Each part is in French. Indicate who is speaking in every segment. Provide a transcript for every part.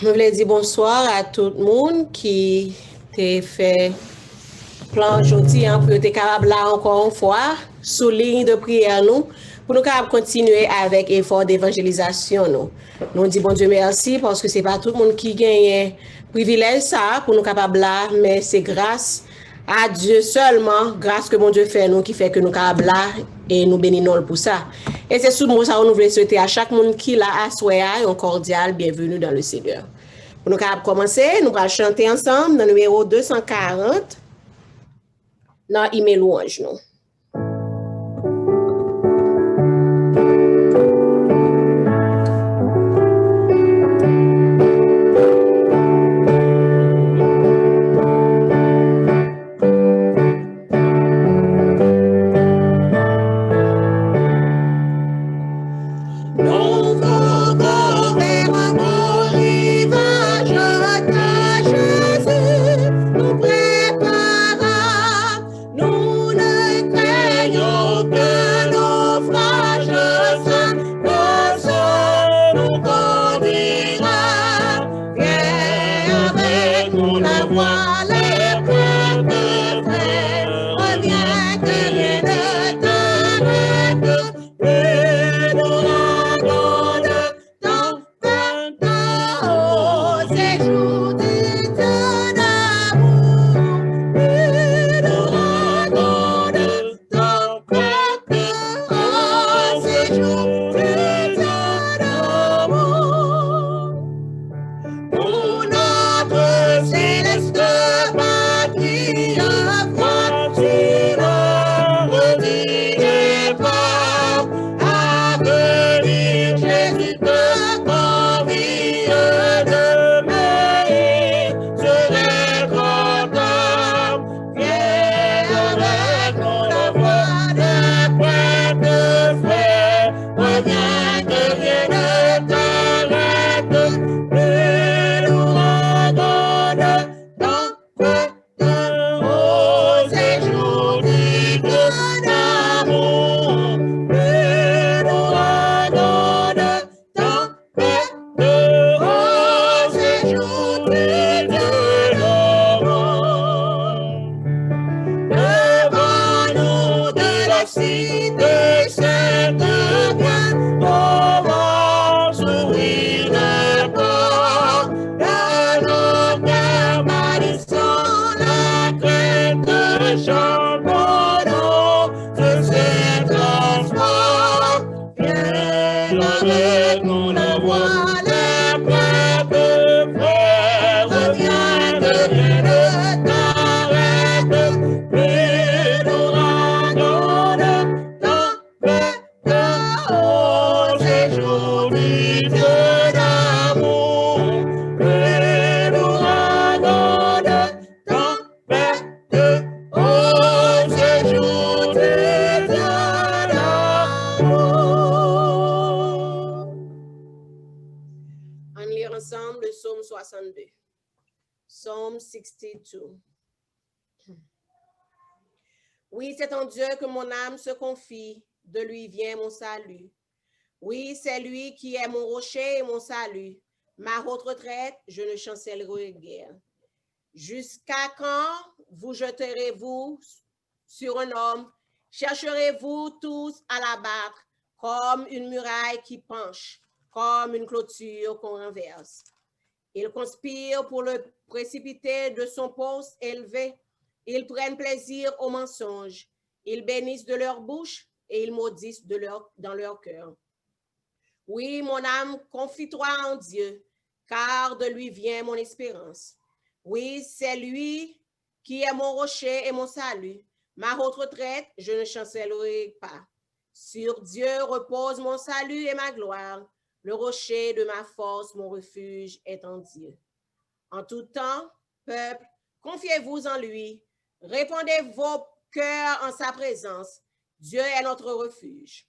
Speaker 1: Je voulais dire bonsoir à tout le monde qui t'a fait plan aujourd'hui pour être capable là encore une fois, sous ligne de prière nous, pour nous capables continuer avec effort d'évangélisation nous. Nous disons bon Dieu merci parce que c'est pas tout le monde qui gagne privilège ça pour nous capables là, mais c'est grâce à Dieu seulement, grâce que mon Dieu fait nous, qui fait que nous capables là et nous bénissons pour ça. Et c'est sous ça que nous voulons souhaiter à chaque monde qui l'a assoyé un cordial bienvenue dans le Seigneur. Pour nous capables commencer, nous allons chanter ensemble dans le numéro 240 dans email louange nous. Psalm 62. Oui, c'est en Dieu que mon âme se confie, de lui vient mon salut. Oui, c'est lui qui est mon rocher et mon salut. Ma haute retraite, je ne chancellerai guère. Jusqu'à quand vous jeterez-vous sur un homme? Chercherez-vous tous à l'abattre comme une muraille qui penche, comme une clôture qu'on renverse? Ils conspirent pour le précipiter de son poste élevé. Ils prennent plaisir au mensonge. Ils bénissent de leur bouche et ils maudissent dans leur cœur. Oui, mon âme, confie-toi en Dieu, car de lui vient mon espérance. Oui, c'est lui qui est mon rocher et mon salut. Ma haute retraite, je ne chancellerai pas. Sur Dieu repose mon salut et ma gloire. Le rocher de ma force, mon refuge est en Dieu. En tout temps, peuple, confiez-vous en lui. Répandez vos cœurs en sa présence. Dieu est notre refuge.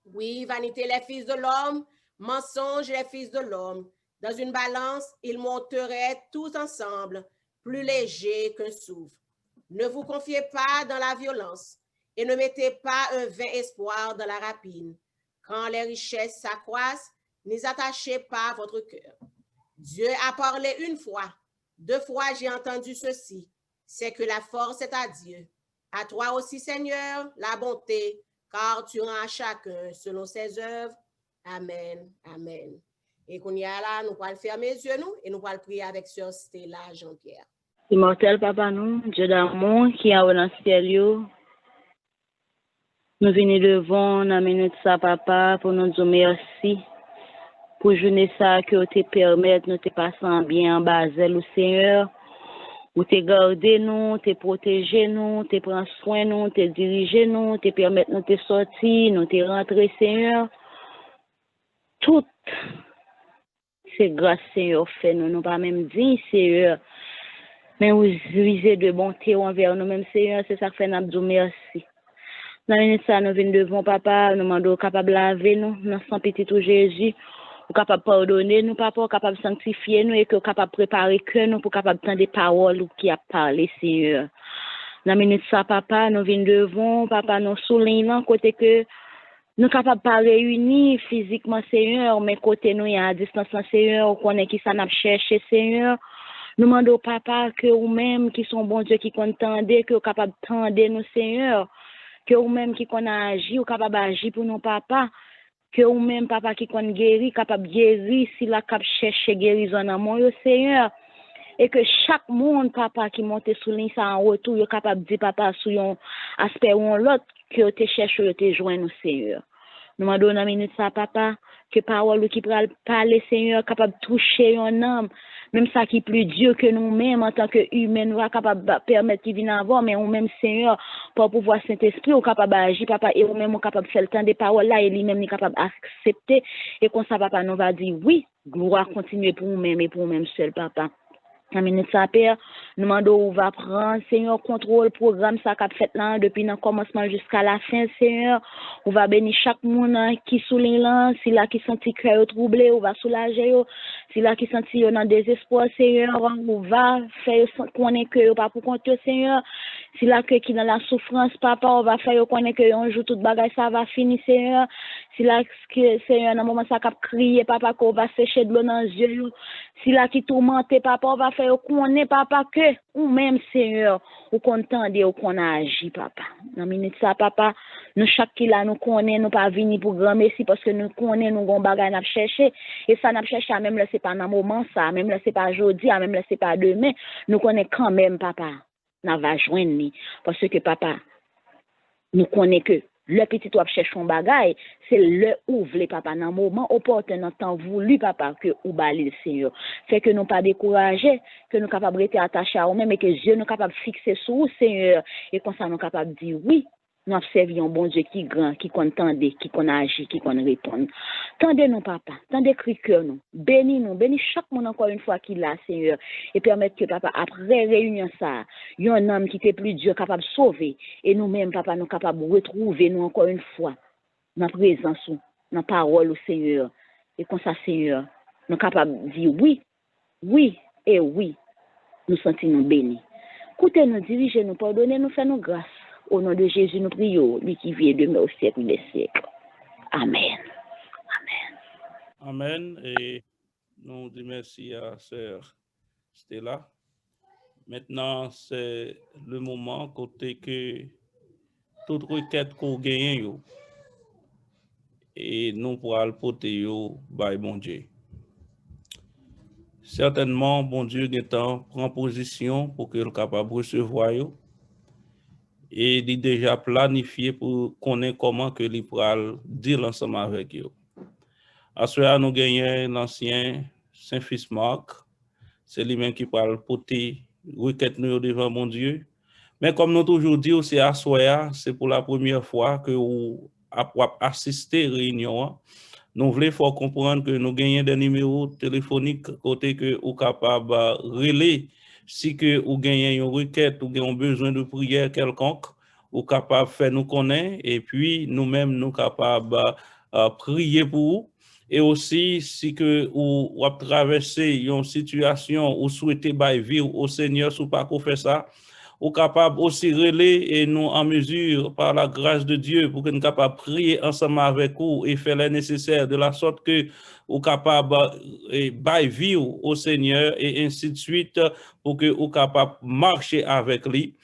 Speaker 1: Oui, vanité les fils de l'homme, mensonge les fils de l'homme. Dans une balance, ils monteraient tous ensemble, plus légers qu'un souffle. Ne vous confiez pas dans la violence et ne mettez pas un vain espoir dans la rapine. Quand les richesses s'accroissent, n'y attachez pas votre cœur. Dieu a parlé une fois, 2 fois j'ai entendu ceci, c'est que la force est à Dieu. À toi aussi, Seigneur, la bonté, car tu rends à chacun selon ses œuvres. Amen, amen. Et qu'on y a là, nous allons fermer les yeux, nous, et nous allons prier avec Sœur Stella Jean-Pierre.
Speaker 2: Immortel Papa nous, Dieu d'amour qui a dans le ciel, nous venons devant la minute ça, Papa, pour nous dire merci. Pour journée ça que te permettre nous te passer en bien en basel au Seigneur, ou te garder nous, te protéger nous, te prendre soin nous, te diriger nous, te permettre nous te sortir, nous te rentrer Seigneur. Tout c'est grâce Seigneur fait nous, nous pas même dire Seigneur, mais vous visez de bonté envers nous-mêmes Seigneur, c'est ça que fait nous dire merci. Dans minute ça nous venons devant Papa, nous demandons capable de laver nous, dans son petit tout Jésus. Pour capable pardonner nous, papa, capable sanctifier nous et que capable préparer que nous pour capable entendre des paroles qui a parlé, Seigneur. Dans minute ça, papa, nous venons devant, papa, nous soulignons côté que nous capable pas réunir physiquement, Seigneur, mais côté nous, il y a à distance, Seigneur, on connaît qui ça n'a cherché, Seigneur. Nous demandons, papa, que vous-même qui sont bons Dieu, qui contendez, que vous capable tendre nous, Seigneur, que vous-même qui qu'on a agi, ou capable agir pour nous, papa. Que ou même papa qui qu'on guéri, capable guérir si la cap cherche guérison dans mon Seigneur. Et que chaque monde papa qui monte sous ligne ça en retour, yo capable dire papa sous un aspect ou l'autre que te cherche te joindre Seigneur. Nous m'en donne une minute ça papa que parole qui pral parler Seigneur capable toucher un âme même ça qui plus Dieu que nous-mêmes en tant que humains nous capable permettre qu'il vienne avoir mais ou même Seigneur pour pouvoir Saint-Esprit ou capable agir papa et ou même capable faire le temps des paroles là et lui-même est capable accepter et comme ça papa nous va dire oui gloire continuer pour nous-mêmes et pour nous-mêmes seul papa. La minute ça père nous demandons où va prendre Seigneur contrôle programme ça qu'a fait là depuis le commencement jusqu'à la fin Seigneur on va bénir chaque monde qui souligne là si là qui senti cœur troublé on va soulager si là qui senti dans désespoir Seigneur on va faire connaître que pas pour compter Seigneur si là que qui dans la souffrance papa on va faire connaître que un jour toute bagaille ça va finir Seigneur si là que Seigneur dans moment ça cap crier papa qu'on va sécher de l'eau dans les yeux si là qui tourmente papa on va faire connaître papa que ou même Seigneur ou contendez ou qu'on agit papa dans minute ça papa nous chaque qui là nous connaît nous pas venir pour grand merci parce que nous connaît nous gon bagay n'a chercher et ça n'a chercher même là c'est pas dans moment ça même là c'est pas aujourd'hui même là c'est pas demain nous connaît quand même papa n'a va joindre parce que papa nous connaît que le petit toi cherche son bagay c'est le ouvre les papa dans moment opportun dans temps voulu papa que ou bali le Seigneur fait que nous pas décourager que nous capable rester attachés à nous même et que Dieu nous capable fixer sur nous Seigneur et comme ça nous capable dire oui nous observions bon Dieu qui grand qui contende qui qu'on agit qui qu'on répond tendez nous papa tendez cri cœur nous bénis chaque monde encore une fois qui là Seigneur et permettre que papa après réunion ça y a un homme qui était plus Dieu capable sauver et nous même papa nous capable retrouver nous encore une fois dans présence dans parole au Seigneur et comme ça Seigneur nous capable dire oui et oui nous sentons bénis écoutez nous diriger nous pardonner nous faire nous grâce au nom de Jésus nous prions lui qui vit demain au siècle des siècles amen
Speaker 3: amen et nous disons merci à sœur Stella. Maintenant c'est le moment côté que toute requête qu'on gagne et nous pourrons le porter yo by bon Dieu. Certainement, bon Dieu prend position pour que le capable de recevoir yo et il déjà planifié pour connaître comment que il pourra dire ensemble avec yo. À cela nous gagnons l'ancien Saint-Fils Marc, c'est lui-même qui parle porter requête nous devant mon Dieu. Mais comme nous toujours dit, c'est à soi, c'est pour la première fois que vous assistez à la réunion. Nous voulons faut comprendre que nous gagnons des numéros téléphoniques côté que vous capable de relayer si que vous gagnez une requête ou avez besoin de prière quelconque, vous capable de faire nous connaître et puis nous-mêmes nous capables de prier pour vous. Et aussi, si que vous traversez une situation ou souhaitez vivre au Seigneur, si vous ne pouvez pas faire ça, ou capable aussi relayer et nous en mesure par la grâce de Dieu pour que nous capables prier ensemble avec vous et faire le nécessaire de la sorte que ou capable et bailler vie au Seigneur et ainsi de suite pour que vous capable marcher avec lui.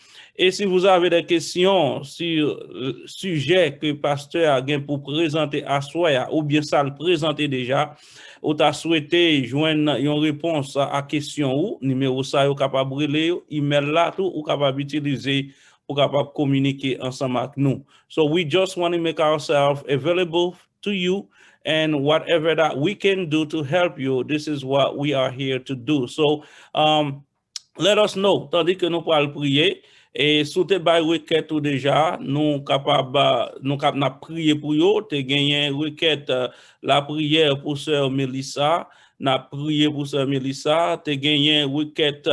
Speaker 3: Et si vous avez des questions sur le sujet que le pasteur a bien pour présenter à soi, ou bien ça le présenter déjà, ou tu as souhaité joindre une réponse à la question ou numéro ça, vous capable de relayer, email là, tout, ou capable d'utiliser pour capable communiquer ensemble avec nous. So we just want to make ourselves available to you, and whatever that we can do to help you, this is what we are here to do. So let us know, tandis que nous pourrons prier. Et sous tes bails requêtes ou déjà, nous capables prier pour eux, te gagné requête la prière pour sœur Melissa, n'a prié pour sœur Melissa, te gagné requête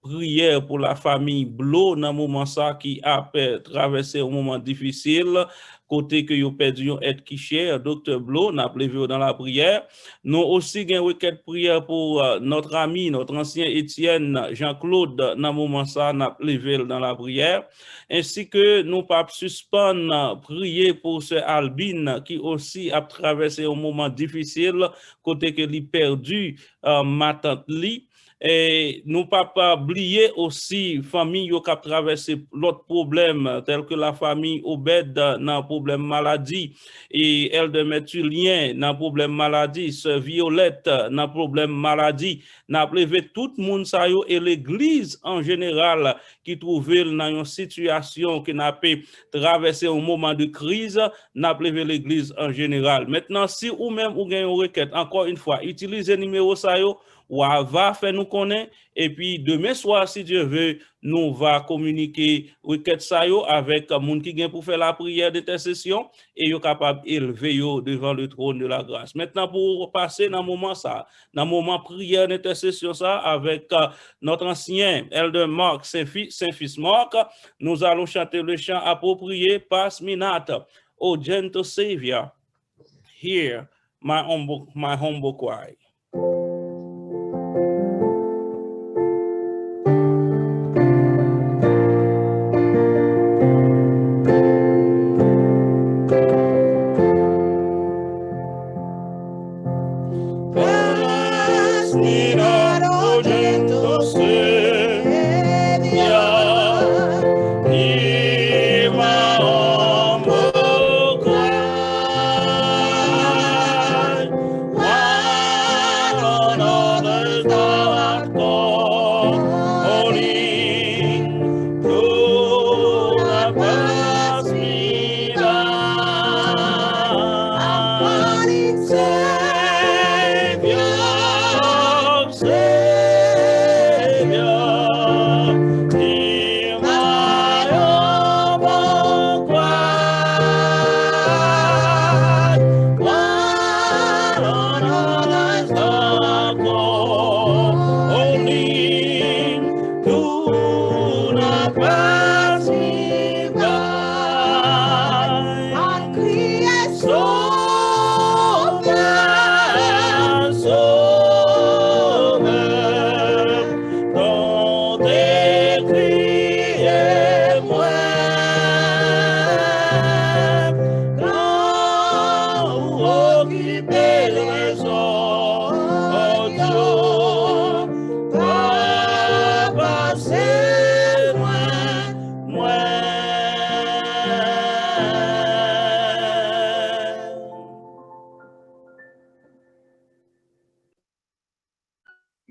Speaker 3: prière pour la famille Blo dans moment ça qui a traversé un moment difficile. Côté que vous perdu un être qui cher, docteur Blo, n'a levé dans la prière. Nous aussi gain requête prière pour notre ami, notre ancien Étienne Jean-Claude, dans moment ça, n'a levé dans la prière. Ainsi que nous pas suspendre prier pour ce Albin qui aussi a traversé un moment difficile, côté que lui perdu ma tante li. Et nous pas oublier aussi famille qui a traversé l'autre problème tel que la famille Obed dans problème maladie et elle de Métulien dans problème maladie, sœur Violette dans problème maladie, n'a levé tout le monde ça et l'église en général qui trouvait dans une situation qui n'a pas traversé un moment de crise, n'a levé l'église en général. Maintenant si ou même ou gagne une requête, encore une fois, utilisez numéro ça ou va faire nous connaître et puis demain soir si Dieu veut nous va communiquer requête ça yo avec monde qui vient pour faire la prière d'intercession et yo capable élever yo devant le trône de la grâce. Maintenant pour passer dans moment ça, dans moment prière d'intercession ça avec notre ancien Elder Mark Saint-Fils Mark, nous allons chanter le chant approprié Pass me not, O gentle Savior, hear my humble cry.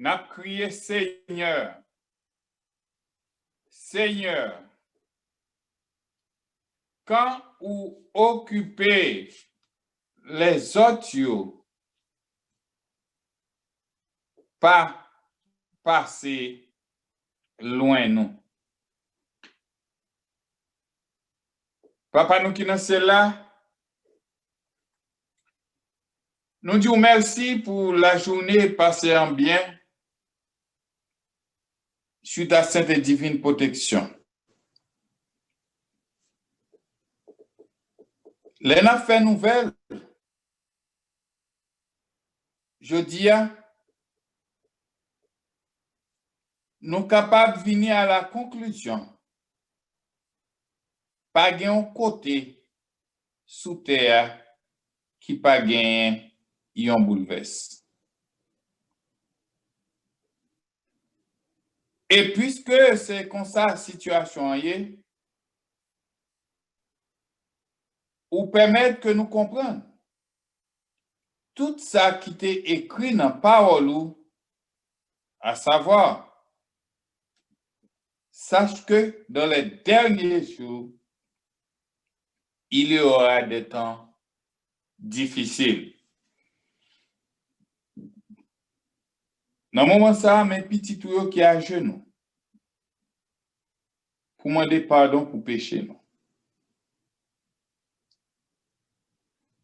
Speaker 4: N'a crié Seigneur, Seigneur, quand ou occupez les autres, pas passer loin nous. Papa nous qui sommes là, nous disons merci pour la journée passée en bien. Sous ta sainte et divine protection. L'en fait nouvelle. Je dis, nous capables de venir à la conclusion pas un côté sous terre qui pas gain yon bouleverse. Et puisque c'est comme ça la situation est, ou permettre que nous comprenions tout ça qui est écrit dans la parole, à savoir, sache que dans les derniers jours, il y aura des temps difficiles. Dans le moment ça, mes petits tuyaux qui à genoux, pour demander pardon pour péché nous.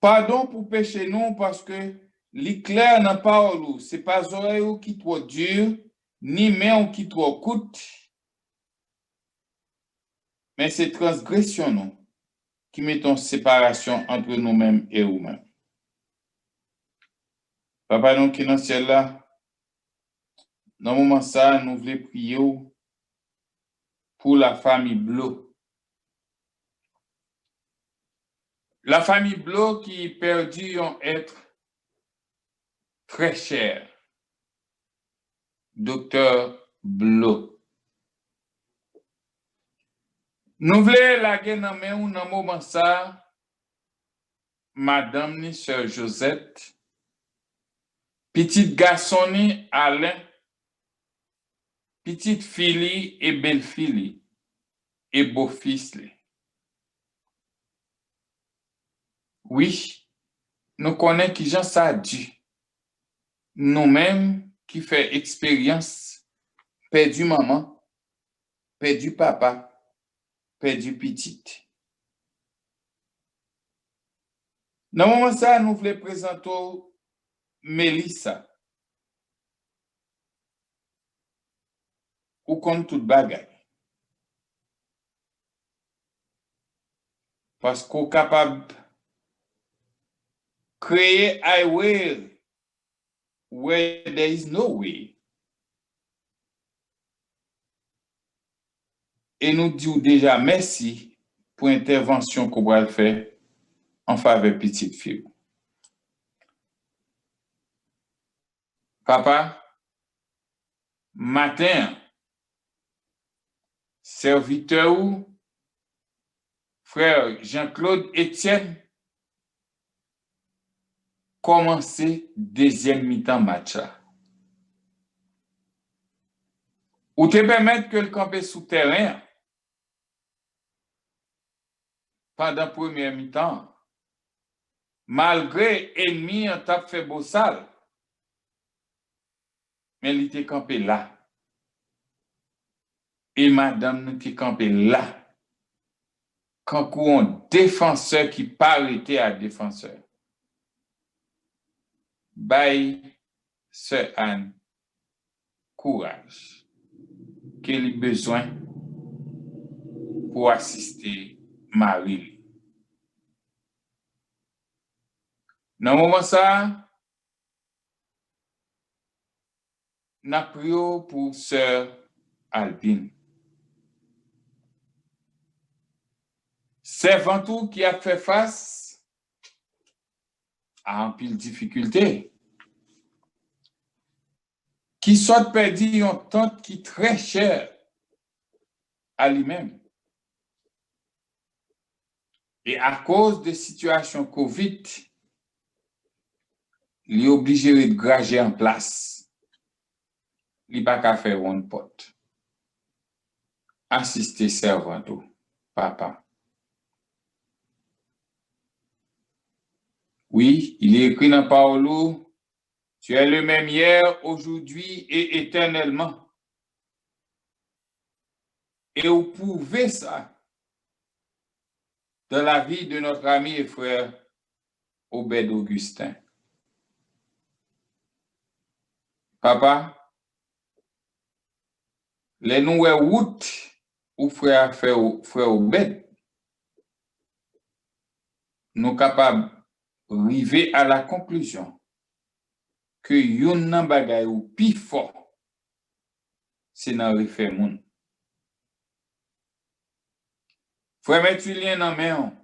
Speaker 4: Pardon pour péché nous parce que l'éclair n'a pas parole, c'est pas oreille qui trop dur, ni main qui trop coûte, mais c'est transgression nous qui met en séparation entre nous-mêmes et vous-mêmes. Papa, nous qui dans le ciel là, dans le moment ça, nous voulons prier pour la famille Blo. La famille Blo qui perdu un être très cher, Docteur Blo. Nous voulons la guerre dans le moment ça, Madame ni Sœur Josette, petite garçon ni Alain, petite fille et belle fille et beau-fils. Oui, nous connaissons qui Jean ça dit. Nous-mêmes qui fait expérience, perdu maman, perdu papa, perdu petite. Dans le moment ça, nous voulons présenter Mélissa. Ou compte tout bagaille. Parce qu'on est capable de créer a way where there is no way. Et nous disons déjà merci pour l'intervention qu'on va faire en faveur de petite fille. Papa, matin, serviteur ou frère Jean-Claude Etienne, commencer deuxième mi-temps match. Ou te permettre que le campe sous terrain pendant premier mi-temps, malgré ennemi en tape fait beau sale, mais il était campé là. Et madame était campé là. Quand un défenseur qui partait à défenseur. Bye, Sœur Anne, courage. Qu'elle a besoin pour assister Marie. Dans le moment ça, nous prions pour Sœur Albine. C'est avant tout qui a fait face à un pile difficulté. Qui soit perdu une tante qui est très chère à lui-même. Et à cause de situations COVID, il est obligé de grager en place. Il n'a pas qu'à faire one pot. Assister servant, papa. Oui, il est écrit dans la parole, tu es le même hier, aujourd'hui et éternellement. Et vous pouvez ça dans la vie de notre ami et frère Obed Augustin. Papa, les nouvelles routes ou frère Obed, nous capables arriver à la conclusion que yon nan bagay ou pi fort, c'est nan refaire moun. Frère Métulien nan men.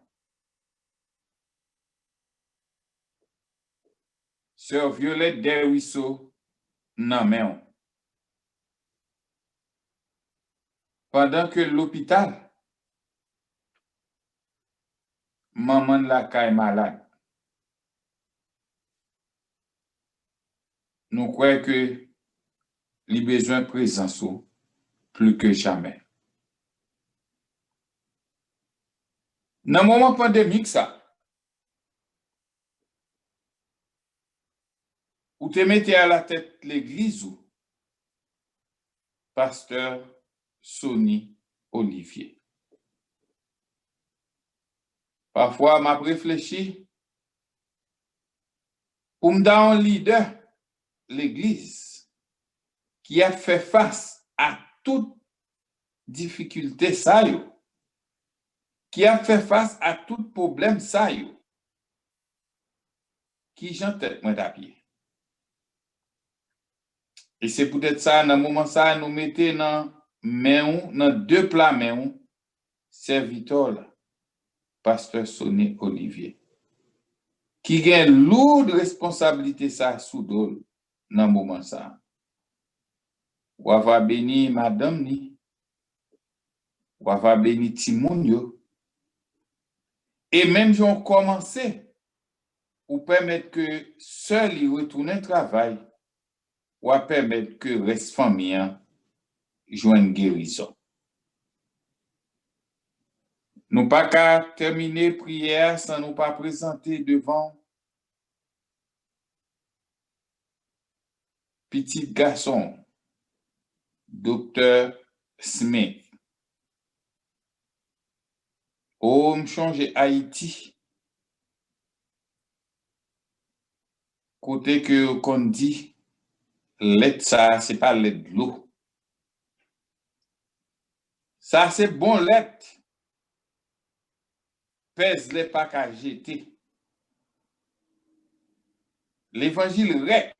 Speaker 4: Sœur Violette Derwisseau nan men. Pendant que l'hôpital, maman la caille malade. Nous croyons que les besoins présents sont plus que jamais. Dans le moment pandémique, ça, ou te mettez à la tête l'église ou pasteur Sonny Olivier. Parfois, m'a réfléchi pour me donner un leader, l'église, qui a fait face à toute difficulté, ça y est, qui a fait face à tout problème, ça y est, qui j'en tête moi d'apied. Et c'est peut-être ça, dans le moment ça, nous mettons dans deux plats mains, serviteur, pasteur Sonny Olivier, qui a une lourde responsabilité ça sous dol dans le moment ça. Ou va béni madame ni, ou va béni Timoun yo. Et même si on commence, ou permettre que seul y retourne travail, ou à permettre que reste famille joigne guérison. Nous pas qu'à terminer prière sans nous pas présenter devant petit garçon, Dr. Smith. Oh, me changer Haïti. Côté que qu'on dit, l'aide ça, c'est pas l'aide de l'eau. Ça, c'est bon l'aide. Pèse les pas qu'à jeter. L'évangile rec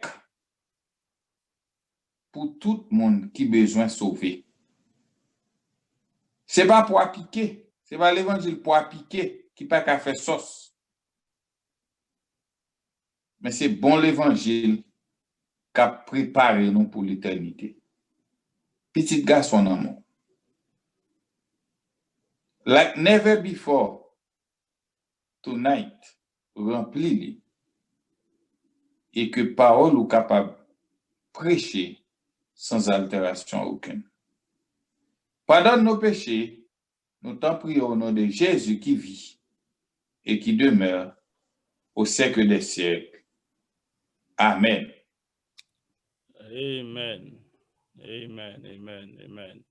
Speaker 4: pour tout le monde qui a besoin de sauver. C'est pas pour appliquer. C'est pas l'évangile pour appliquer qui pas qu'à faire sauce. Mais c'est bon l'évangile qui a préparé nous pour l'éternité. Petit garçon en moi. Like never before, tonight, rempli et que parole ou capable prêcher sans altération aucune. Pardonne nos péchés, nous t'en prions au nom de Jésus qui vit et qui demeure au siècle des siècles. Amen.
Speaker 3: Amen. Amen. Amen. Amen.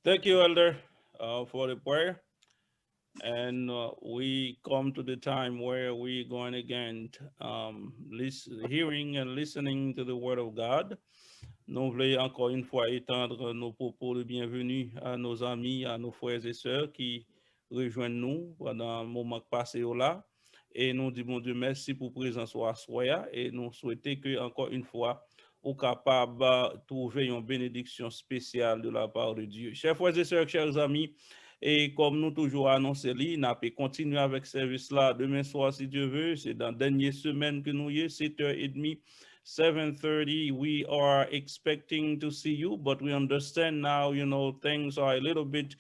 Speaker 3: Thank you, Elder, for the prayer. And we come to the time where we're going again hearing and listening to the word of God. Nous voulons encore une fois étendre nos propos de bienvenue à nos amis, à nos frères et sœurs qui rejoignent nous pendant un moment passé là. Et nous disons, Dieu, merci pour présence à soi et nous souhaitons que, encore une fois, vous capable de trouver une bénédiction spéciale de la part de Dieu. Chers frères et sœurs, chers amis, et comme nous toujours annoncé, nous allons continuer avec ce service là demain soir si Dieu veut. C'est dans la dernière semaine que nous y sommes, 7h30. 7:30, we are expecting to see you, but we understand now, things are a little bit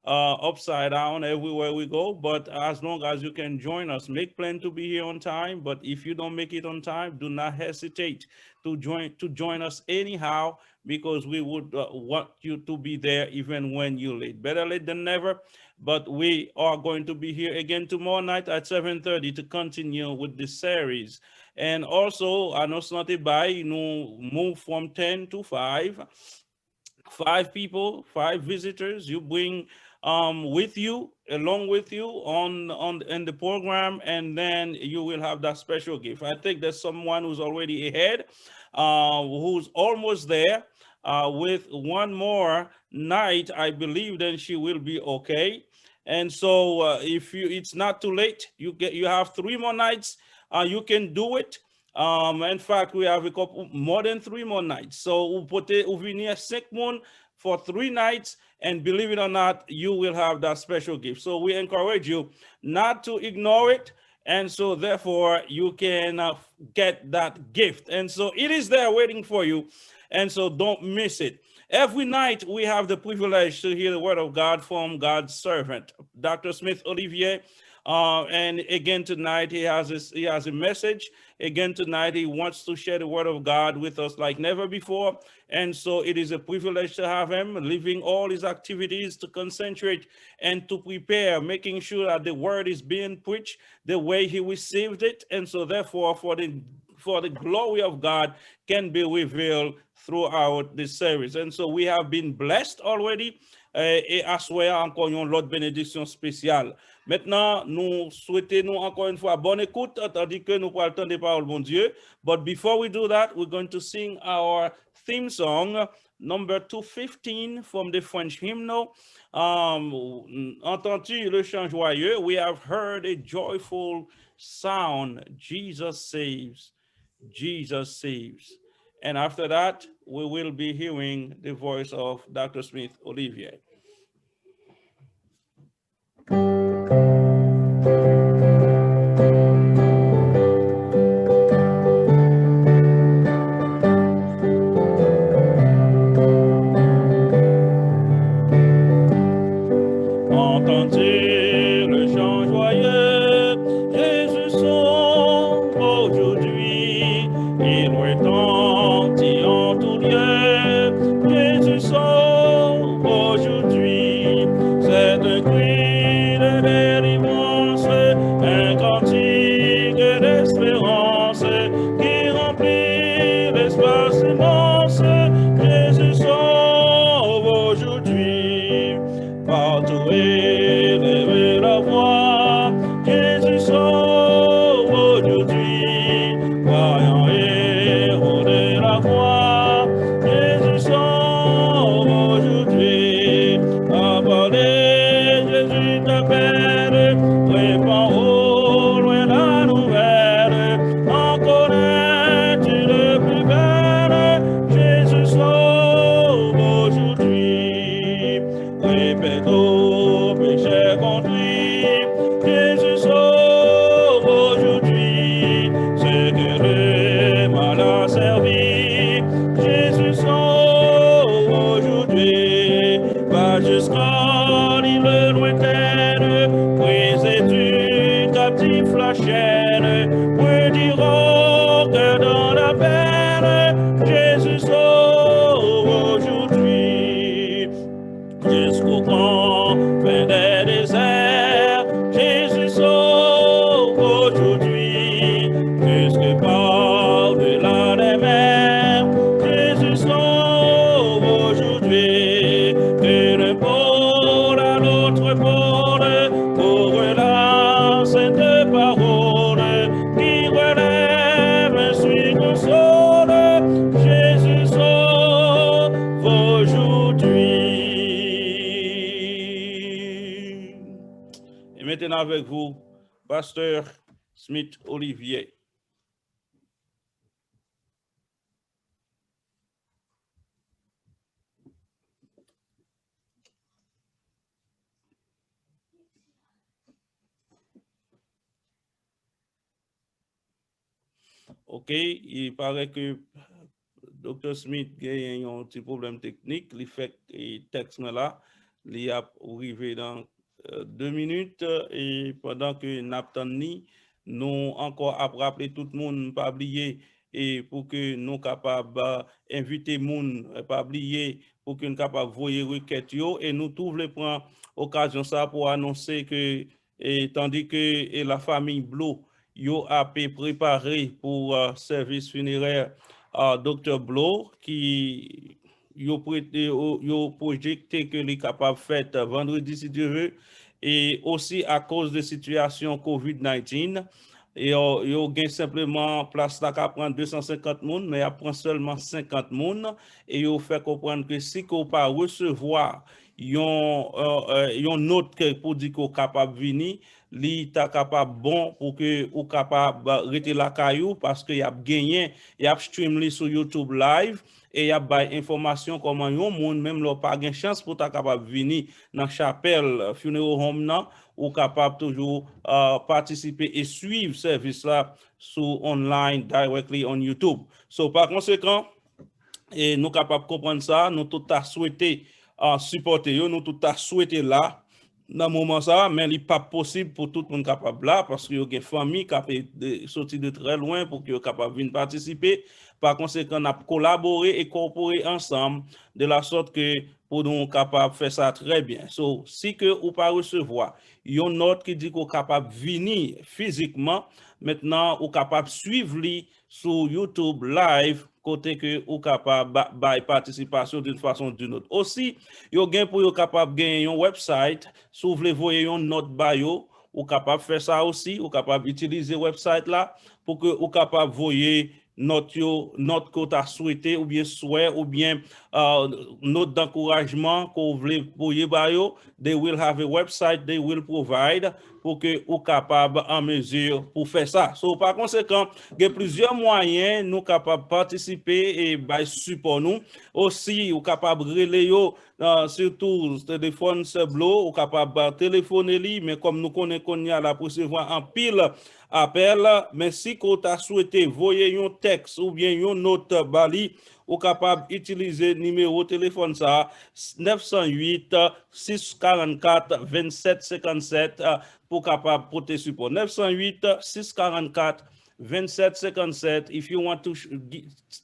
Speaker 3: upside down everywhere we go. But as long as you can join us, make plan to be here on time. But if you don't make it on time, do not hesitate to join us anyhow, because we would want you to be there even when you're late. Better late than never. But we are going to be here again tomorrow night at 7:30 to continue with this series. And also, I know it's not a buy, move from 10 to 5. 5 people, 5 visitors, you bring with you, along with you in the program, and then you will have that special gift. I think there's someone who's already ahead, who's almost there. With one more night, I believe then she will be okay. And so if it's not too late, you have 3 more nights. You can do it. In fact, we have a couple more than 3 more nights. So, vous venir 5 mondes for 3 nights, and believe it or not, you will have that special gift. So we encourage you not to ignore it, and so therefore you can get that gift. And so it is there waiting for you, and so don't miss it. Every night we have the privilege to hear the word of God from God's servant, Dr. Smith Olivier. And again tonight he has a message. Again tonight he wants to share the word of God with us like never before. And so it is a privilege to have him, leaving all his activities to concentrate and to prepare, making sure that the word is being preached the way he received it. And so therefore for the glory of God can be revealed throughout this service. And so we have been blessed already. Et à soir encore une autre bénédiction spéciale. Maintenant, nous souhaitons encore une fois bonne écoute, tandis que nous parlons le temps des paroles, bon Dieu. But before we do that, we're going to sing our theme song, number 215 from the French hymnal. Entends-tu le chant joyeux? We have heard a joyful sound. Jesus saves. Jesus saves. And after that, we will be hearing the voice of Dr. Smith Olivier. Entends-tu le chant joyeux? Jésus sauve aujourd'hui. Il retentit en tout lieu. Jésus sauve aujourd'hui. C'est un cri de délivrance, un cantique d'espérance qui remplit l'espace immense. Jésus sauve aujourd'hui. Partout élevez la voix. Jésus sauve aujourd'hui. Voyons héros de la voix. Jésus sauve aujourd'hui. Appelez, Jésus t'appelle. Répands au loin la nouvelle. En connais-tu le plus belle? Jésus sauve aujourd'hui. Répète au péché conduit. Jésus sauve aujourd'hui. Ce que le mal a servi. Jésus sauve aujourd'hui. Va jusqu'à l'île lointaine. Brises-tu captif la chaîne. Redira que dans la peine. Jésus sauve aujourd'hui. Jusqu'au grand fin des déserts, Jésus sauve aujourd'hui. Jusque par-delà les mers, Jésus sauve aujourd'hui. Et d'un pôle à l'autre pôle, pour la sainte parole qui relève, instruit, console, Jésus sauve aujourd'hui. Et maintenant avec vous, Pasteur Smith Olivier. OK, il paraît que Dr. Smith a un petit problème technique. Il fait que texte là, il a arrivé dans 2 minutes et pendant que n'attendons, nous encore à rappeler tout le monde, pas oublier et pour que nous capables inviter monde, pas oublier pour que nous capables voyer requête yo et nous tous les prendre occasion ça pour annoncer que tandis que la famille Blo yo a préparé pour service funéraire Dr. Blo qui yo projeté que les capable fait vendredi si Dieu veut et aussi à cause de situation COVID-19 et yo gain simplement place là qu'à prendre 250 personnes mais à prendre seulement 50 personnes et yo fait comprendre que si qu'on pas recevoir yon note pour dire qu'on capable venir, li ta capable bon pour que ou capable rester la caillou parce que y a gagné, y a stream li sur YouTube live et y a bay information comment yon monde même leur pas gain chance pour ta capable venir dans chapelle funeral home nan ou capable toujours participer et suivre service là sur online directly on YouTube. So par conséquent et nous capables comprendre ça, nous tout a souhaité supporter yo, nous tout a souhaité là dans moment ça, mais il n'est pas possible pour tout le monde capable là parce qu'il y a des familles qui ont sorti de très loin pour qu'ils soient capables de venir participer. Par conséquent, on a collaboré et coopéré ensemble de la sorte que pour nous capables de faire ça très bien. So, si que vous pas recevoir, il y a une note qui dit qu'on est capable de venir physiquement, maintenant, on est capable de suivre lui sur YouTube live côté que ou capable de participation d'une façon ou d'une autre. Aussi, yo gain pour yo capable gagner un website, si vous voulez voyer une note bio, ou capable faire ça aussi, ou capable utiliser website là pour que ou capable voyer notre côté à souhaiter ou bien souhait ou bien note d'encouragement qu'on voulait voyer bio, they will have a website they will provide pour que ou capable en mesure pour faire ça. So, par conséquent, il y a plusieurs moyens nous capables de participer et by support nous. Aussi, ou capable de relayer surtout téléphone seblo, ou capable de téléphoner, mais comme nous connaissons qu'on y a la recevoir en pile appel, mais si vous avez souhaité voyer un texte ou bien une note bali, ou capable d'utiliser numéro téléphone ça 908 644 27 57 pour capable porter support 908 644 27 57 if you want to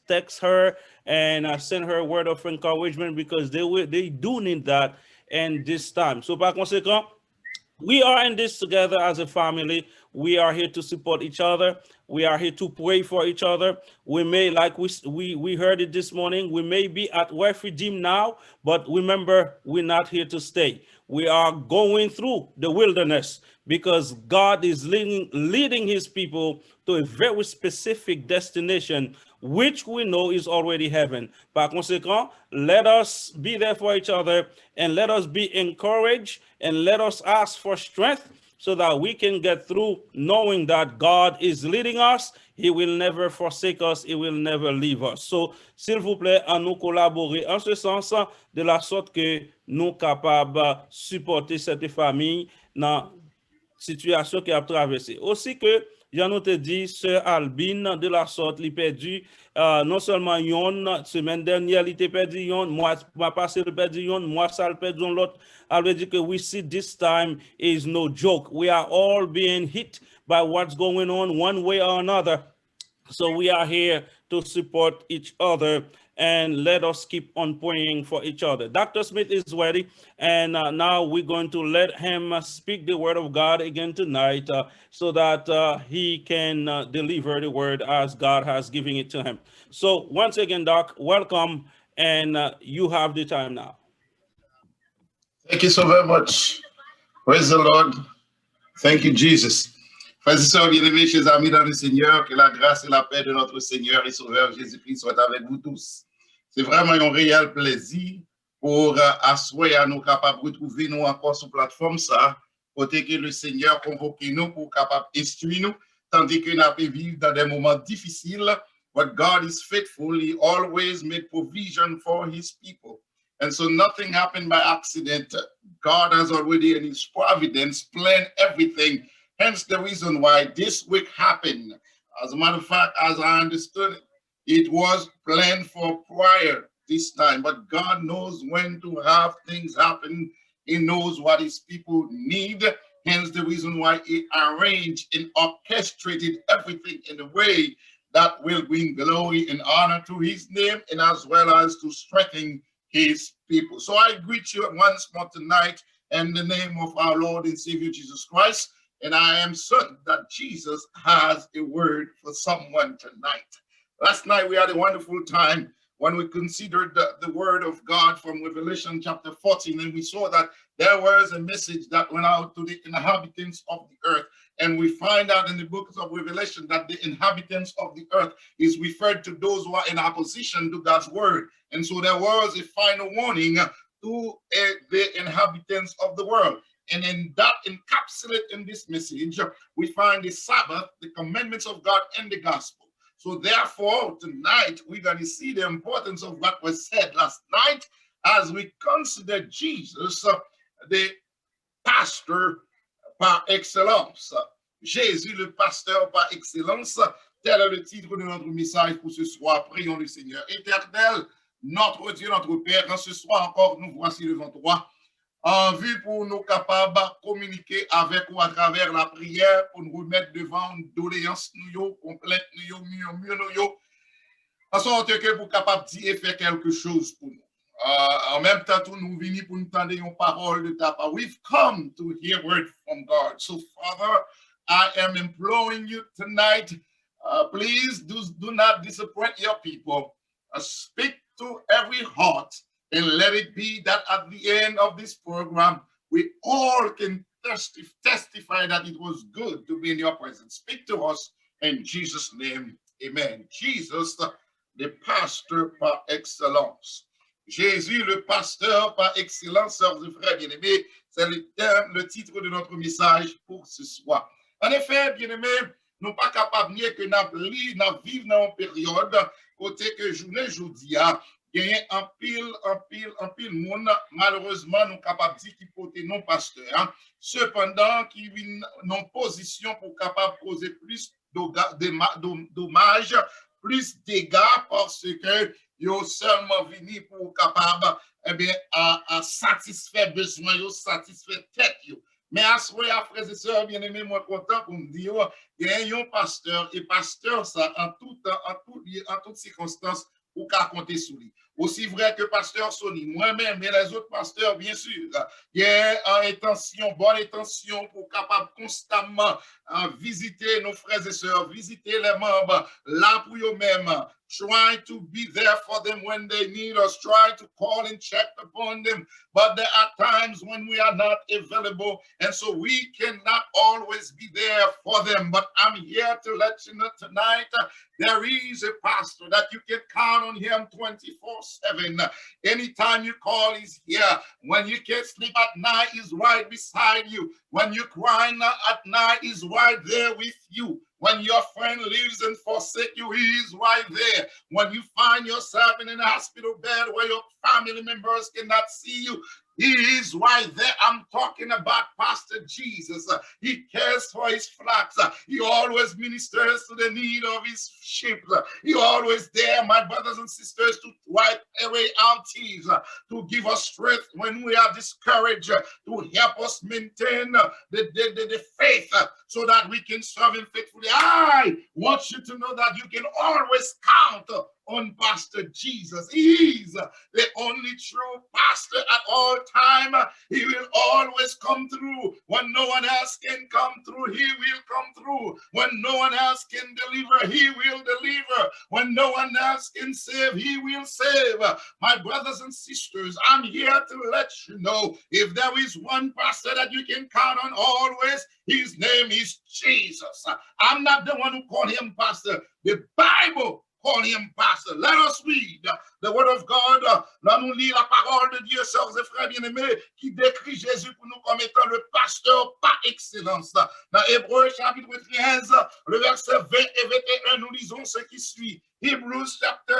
Speaker 3: text her and send her a word of encouragement because they do need that and this time. So par conséquent, we are in this together as a family. We are here to support each other. We are here to pray for each other. We may, like we heard it this morning, we may be at Refugeum now, but remember, we're not here to stay. We are going through the wilderness because God is leading his people to a very specific destination, which we know is already heaven. Par conséquent, let us be there for each other and let us be encouraged and let us ask for strength so that we can get through knowing that God is leading us. He will never forsake us. He will never leave us. So, s'il vous plaît, à nous collaborer en ce sens, de la sorte que nous capables de supporter cette famille dans situation qui a traversé. Aussi que, j'en ai dit, Sœur Albine, de la sorte, il perdu, non seulement yon, semaine dernière, il était perdu yon, moi passé le perdu yon, moi ça le perdu l'autre. I will dire que we see this time is no joke. We are all being hit by what's going on one way or another. So we are here to support each other and let us keep on praying for each other. Dr. Smith is ready, and now we're going to let him speak the word of God again tonight so that he can deliver the word as God has given it to him. So once again, Doc, welcome, and you have the time now.
Speaker 5: Thank you so very much. Praise the Lord. Thank you, Jesus. Frères et sœurs bien-aimés, chers amis dans le Seigneur, que la grâce et la paix de notre Seigneur et Sauveur Jésus-Christ soient avec vous tous. C'est vraiment un réel plaisir pour asseoir nous capables de retrouver nous encore sur plateforme ça, côté que le Seigneur convoque nous pour capable instruire nous, tandis que nous avons vécu dans des moments difficiles. But God is faithful. He always made provision for his people. And so nothing happened by accident. God has already in his providence planned everything. Hence the reason why this week happened. As a matter of fact, as I understood it, it was planned for prior this time, but God knows when to have things happen. He knows what his people need. Hence the reason why he arranged and orchestrated everything in a way that will bring glory and honor to his name and as well as to strengthen his people. So I greet you once more tonight in the name of our Lord and Savior Jesus Christ. And I am certain that Jesus has a word for someone tonight. Last night we had a wonderful time when we considered the word of God from Revelation chapter 14, and we saw that there was a message that went out to the inhabitants of the earth. And we find out in the books of Revelation that the inhabitants of the earth is referred to those who are in opposition to God's word. And so there was a final warning to the inhabitants of the world. And in that encapsulated in this message, we find the Sabbath, the commandments of God, and the gospel. So therefore, tonight, we're going to see the importance of what was said last night as we consider Jesus, the pastor par excellence. Jésus, le pasteur par excellence. Tel est le titre de notre message pour ce soir. Prions le Seigneur éternel, notre Dieu, notre Père. En ce soir encore, nous voici devant toi, en vue pour nous capables de communiquer avec ou à travers la prière, pour nous remettre devant une doléance nous, complète nous, mieux nous, en sorte que vous capables de dire et faire quelque chose pour nous. En même temps, nous venons pour nous entendre une parole de ta part. We've come to hear word from God. So, Father, I am imploring you tonight, please do not disappoint your people. Speak to every heart and let it be that at the end of this program, we all can testify that it was good to be in your presence. Speak to us in Jesus' name. Amen. Jesus, the pastor par excellence. Jésus, le pasteur par excellence, sœurs et frères bien-aimés, c'est le titre de notre message pour ce soir. En effet, bien-aimés, nous ne sommes pas capables que nous vivons dans une période côté que journée aujourd'hui, il y a un pile monde, malheureusement, nous sommes capables de dire qu'il faut non pasteur. Cependant, qui est en position pour capable causer plus dommages, plus dégâts parce que yo seulement venu pour capable à satisfaire besoin yo, satisfaire tête yo. Mais à ce moment, frères et sœurs bien-aimés, moi content pour me dire il y a un pasteur et pasteur ça en toute circonstance ou qu'à compter sur lui. Aussi vrai que pasteur Sony, moi-même et les autres pasteurs, bien sûr, il y a une bonne intention pour capable constamment visiter nos frères et sœurs, visiter les membres, là pour eux-mêmes, try to be there for them when they need us, try to call and check upon them. But there are times when we are not available, and so we cannot always be there for them. But I'm here to let you know tonight, there is a pastor that you can count on him 24/7. Anytime you call, he's here. When you can't sleep at night, he's right beside you. When you're crying at night, he's right there with you. When your friend leaves and forsakes you, he is right there. When you find yourself in a hospital bed where your family members cannot see you, he is right there. I'm talking about Pastor Jesus. He cares for his flocks. He always ministers to the need of his sheep. He always there, my brothers and sisters, to wipe away our tears, to give us strength when we are discouraged, to help us maintain the faith so that we can serve him faithfully. I want you to know that you can always count on Pastor Jesus. He is the only true pastor at all time. He will always come through. When no one else can come through, he will come through. When no one else can deliver, he will deliver. When no one else can save, he will save. My brothers and sisters, I'm here to let you know, if there is one pastor that you can count on always, his name is Jesus. I'm not the one who called him pastor. The Bible call him pastor. Let us read the word of God. Là, nous lisons la parole de Dieu, sœurs et frères bien-aimés, qui décrit Jésus pour nous comme étant le pasteur par excellence. Dans Hébreux chapitre 13, le verset 20 et 21, nous lisons ce qui suit. Hebrews chapter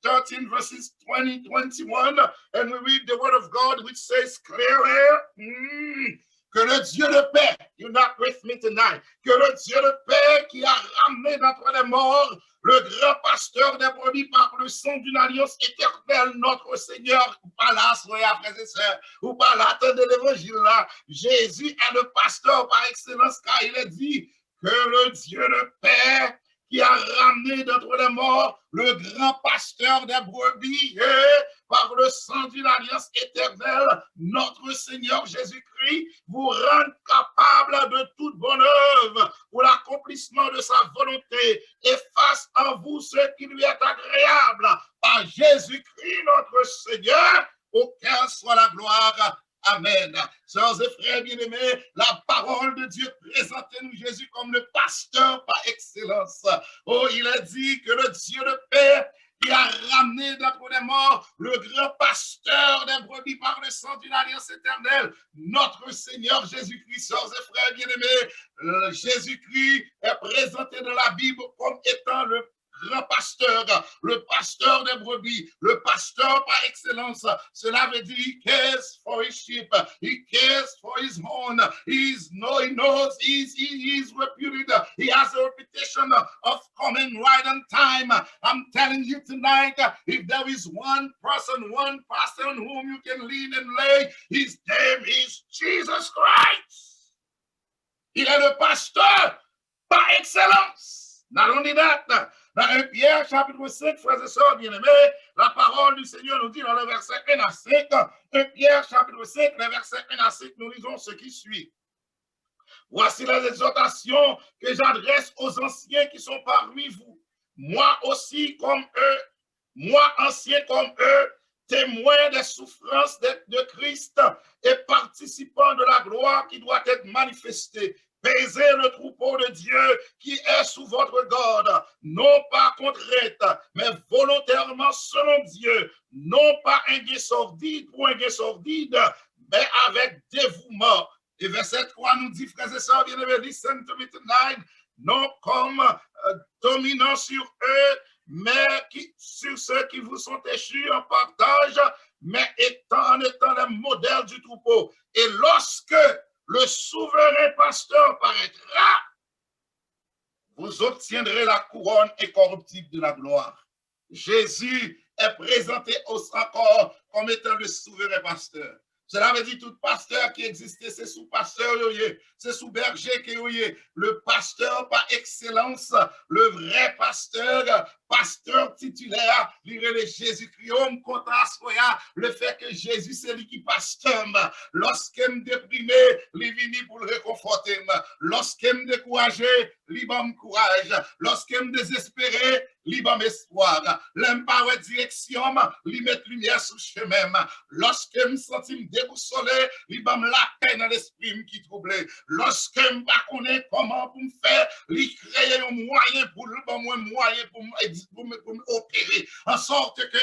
Speaker 5: 13, verses 20, 21, and we read the word of God which says clearly, que le Dieu de paix, you're not with me tonight, que le Dieu de paix qui a ramené d'entre les morts le grand pasteur des brebis par le sang d'une alliance éternelle, notre Seigneur, ou pas là, soyez frères et sœurs, ou pas là, attendez l'évangile là, Jésus est le pasteur par excellence, car il est dit que le Dieu de paix qui a ramené d'entre les morts le grand pasteur des brebis et par le sang d'une alliance éternelle, notre Seigneur Jésus-Christ vous rend capable de toute bonne œuvre pour l'accomplissement de sa volonté et fasse en vous ce qui lui est agréable par Jésus-Christ notre Seigneur, auquel soit la gloire. Amen. Sœurs et frères bien-aimés, la parole de Dieu présente-nous Jésus comme le pasteur par excellence. Oh, il a dit que le Dieu de paix qui a ramené d'entre les morts le grand pasteur des brebis par le sang d'une alliance éternelle, notre Seigneur Jésus-Christ. Sœurs et frères bien-aimés, Jésus-Christ est présenté dans la Bible comme étant le grand pasteur, le pasteur des brebis, le pasteur par excellence. Cela veut dire he cares for his sheep, he cares for his own, he knows, he is reputed, he has a reputation of coming right on time. I'm telling you tonight, if there is one person on whom you can lean and lay, his name is Jesus Christ. Il est le pasteur par excellence. Not only that, dans 1 Pierre, chapitre 5, frères et sœurs bien-aimés, la parole du Seigneur nous dit dans le verset 1 à 5, 1 Pierre, chapitre 5, le verset 1 à 5, nous lisons ce qui suit. Voici les exhortations que j'adresse aux anciens qui sont parmi vous. Moi aussi comme eux, moi ancien comme eux, témoin des souffrances de Christ et participant de la gloire qui doit être manifestée. Paisez le troupeau de Dieu qui est sous votre garde, non pas contrainte, mais volontairement selon Dieu, non pas un gain sordide pour un gain sordide, mais avec dévouement. Et verset 3 nous dit, frères et sœurs bien-aimés, listen to me tonight, non comme dominant sur eux, mais sur ceux qui vous sont échus en partage, mais en étant les modèles du troupeau. Et lorsque le souverain pasteur paraîtra, vous obtiendrez la couronne incorruptible de la gloire. Jésus est présenté encore comme étant le souverain pasteur. Cela veut dire tout pasteur qui existait, c'est sous pasteur, c'est sous berger qui est le pasteur par excellence, le vrai pasteur, pasteur titulaire, le Jésus-Christ, le fait que Jésus c'est lui qui pasteur. Lorsqu'il me déprimé, il vient pour le réconforter. Lorsqu'il me découragé, il me courage. Lorsqu'il me désespéré, il me espoir. L'empower direction, il met lumière sous chemin. Lorsqu'il me sentit déboussolé, il me la peine dans l'esprit qui troublé. Lorsque je ne connais pas comment pour me faire, il crée un moyen pour m'opérer. En sorte que,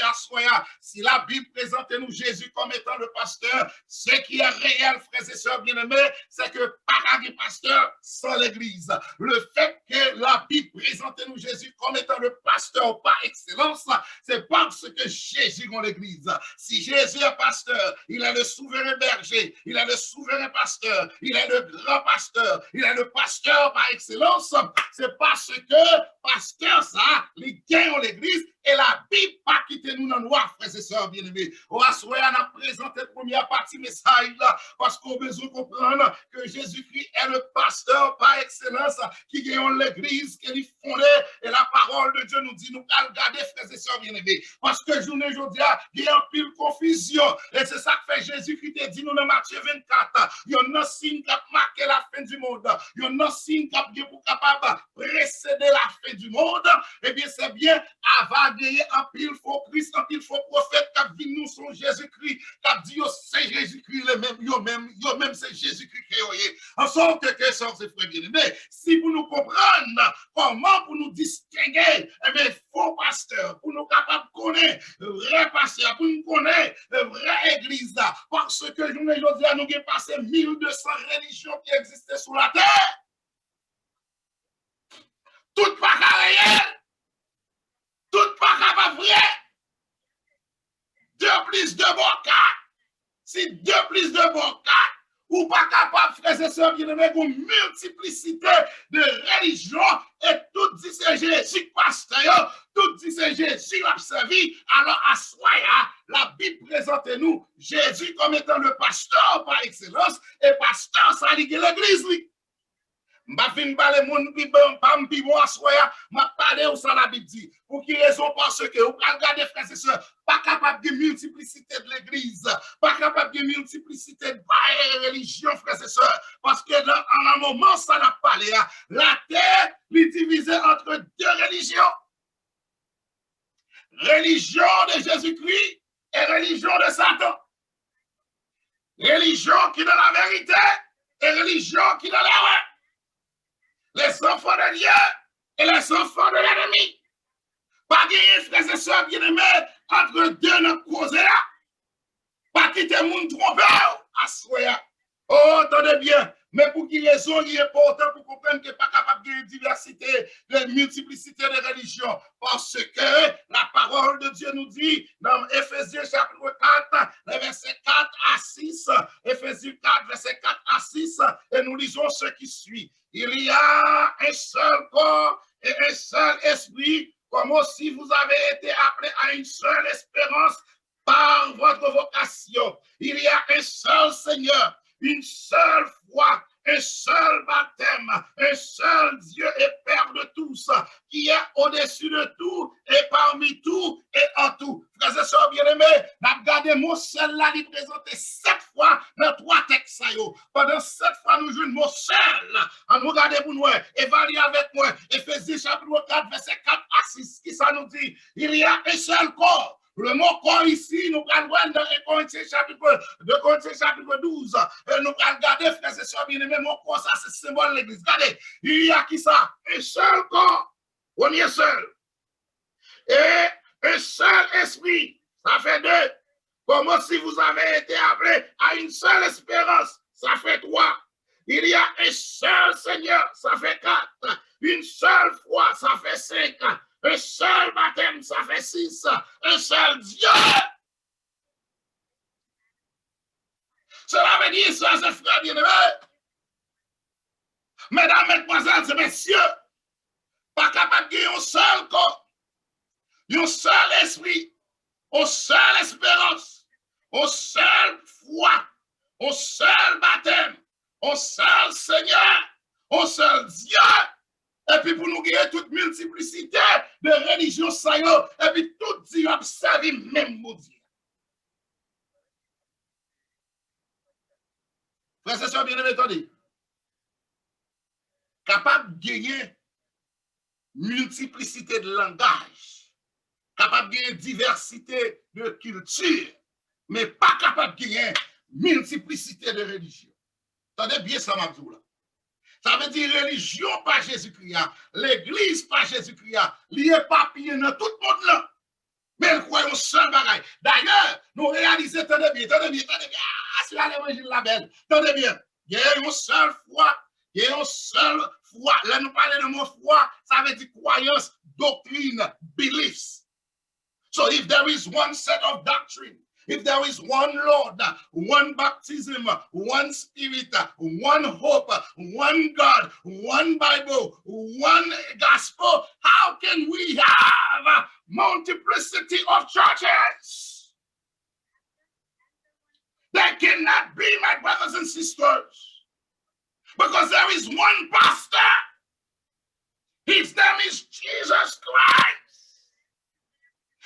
Speaker 5: si la Bible présente nous Jésus comme étant le pasteur, ce qui est réel, frères et sœurs bien-aimés, c'est que pas de pasteur sans l'Église. Le fait que la Bible présente nous Jésus comme étant le pasteur par excellence, c'est parce que Jésus est l'Église. Si Jésus est pasteur, il est le souverain berger, il est le souverain pasteur, il est le grand pasteur, il est le pasteur par excellence, c'est parce que pasteur ça, il gagne l'Église et la Bible pas quitter nous dans le noir, frères et sœurs bien-aimés. On a présenté la première partie message là, parce qu'on a besoin de comprendre que Jésus-Christ est le pasteur par excellence qui gagne l'Église, qui est fondé, et la parole de Dieu nous dit, nous allons garder, frères et sœurs bien-aimés, parce que journée aujourd'hui, il y a un pile confusion, et c'est ça que fait Jésus-Christ te dit nous dans Matthieu 24, il y a un signe qui a marqué la fin du monde, il y a un signe qui a capable précéder la fin du monde, et bien c'est bien avant gagner un pile faux Christ, un pile faux prophète qui a vu nous son Jésus-Christ, qui a dit c'est Jésus-Christ le même, yo même c'est Jésus-Christ qui est. En sorte que, sœurs et frères bien-aimés, si vous nous comprenez comment pour nous distinguer, eh bien, faux pasteur, pour nous capables de connaître vrai pasteur, pour nous connaître vraie église, parce que je nous aujourd'hui, nous avons passé 1200 religions qui existaient sur la terre. Tout pas réel, tout pas vrai. 2 plus 2 bon 4. Si 2 plus 2 bon 4, ou pas capable, frères et sœurs, une multiplicité de religions, et tout dit c'est Jésus pasteur, tout dit c'est Jésus l'a servi. Alors à Soya, la Bible présente nous Jésus comme étant le pasteur par excellence, et pasteur ça ligue l'église. Je vais parler de mon assoya, je vais parler de ça la Bible dit. Pour qui raison? Parce que vous pouvez regarder, frères et sœurs, pas capable de multiplicité de l'église, pas capable de multiplicité de religions, frères et sœurs, parce que dans un moment, ça n'a pas parlé. La terre est divisée entre 2 religions. Religion de Jésus-Christ et religion de Satan. Religion qui est dans la vérité et religion qui est dans l'erreur. Les enfants de Dieu et les enfants de l'ennemi. Pas gagner, frères et sœurs bien-aimés, entre deux dans cause là. Pas quitter moun tromper, assoya. Oh, attendez bien. Mais pour qui raison il est important pour comprendre qu'il n'est pas capable de diversité, de multiplicité de religions. Parce que la parole de Dieu nous dit dans Éphésiens chapitre 4, verset 4 à 6, Éphésiens 4, verset 4 à 6, et nous lisons ce qui suit. Il y a un seul corps et un seul esprit, comme aussi vous avez été appelés à une seule espérance par votre vocation. Il y a un seul Seigneur, une seule foi, un seul baptême, un seul Dieu et Père de tous, qui est au-dessus de tout et parmi tout et en tout. Frères et sœurs bien-aimés, regardez mon seul là, il présente 7 fois dans 3 textes. Pendant 7 fois, nous jouons mon seul. Nous regardez pour nous, évaluez avec moi, Éphésiens chapitre 4, verset 4 à 6, qui ça nous dit? Il y a un seul corps. Le mot corps ici, nous allons voir dans 2 Corinthiens chapitre 12. Et nous allons regarder, frères et sœurs bien-aimés, mon corps, ça c'est le symbole de l'église. Regardez, il y a qui ça? Un seul corps, on est seul. Et un seul esprit, ça fait 2. Comme si vous avez été appelés à une seule espérance, ça fait 3. Il y a un seul Seigneur, ça fait 4. Une seule foi, ça fait 5. Un seul baptême, ça fait 6. Un seul Dieu. Cela veut dire, ça, c'est frère bien-aimé. Mesdames, mesdemoiselles et messieurs, pas capable de gagner un seul corps, un seul esprit, une seule espérance, une seule foi, un seul baptême, un seul Seigneur, un seul Dieu. Et puis pour nous gagner toute multiplicité de religions, et puis tout Dieu a servi même mon Dieu. Frères et sœurs bien-aimés, attendez. Capable de gagner multiplicité de langage, capable de gagner diversité de culture, mais pas capable de gagner multiplicité de religion. Attendez bien ça, Mabzoula. Ça veut dire religion par Jésus-Christ, l'église par Jésus-Christ, lié papier dans tout le monde là. Mais nous croyons seul bagaille. D'ailleurs, nous réalisons, attendez bien, ah, c'est l'évangile la belle. Attendez bien, il y a une seule foi, il y a une seule foi. Là, nous parlons de mot foi, ça veut dire croyance, doctrine, beliefs. So if there is one set of doctrine, if there is one Lord, one baptism, one spirit, one hope, one God, one Bible, one gospel, how can we have multiplicity of churches? That cannot be, my brothers and sisters, because there is one pastor. His name is Jesus Christ.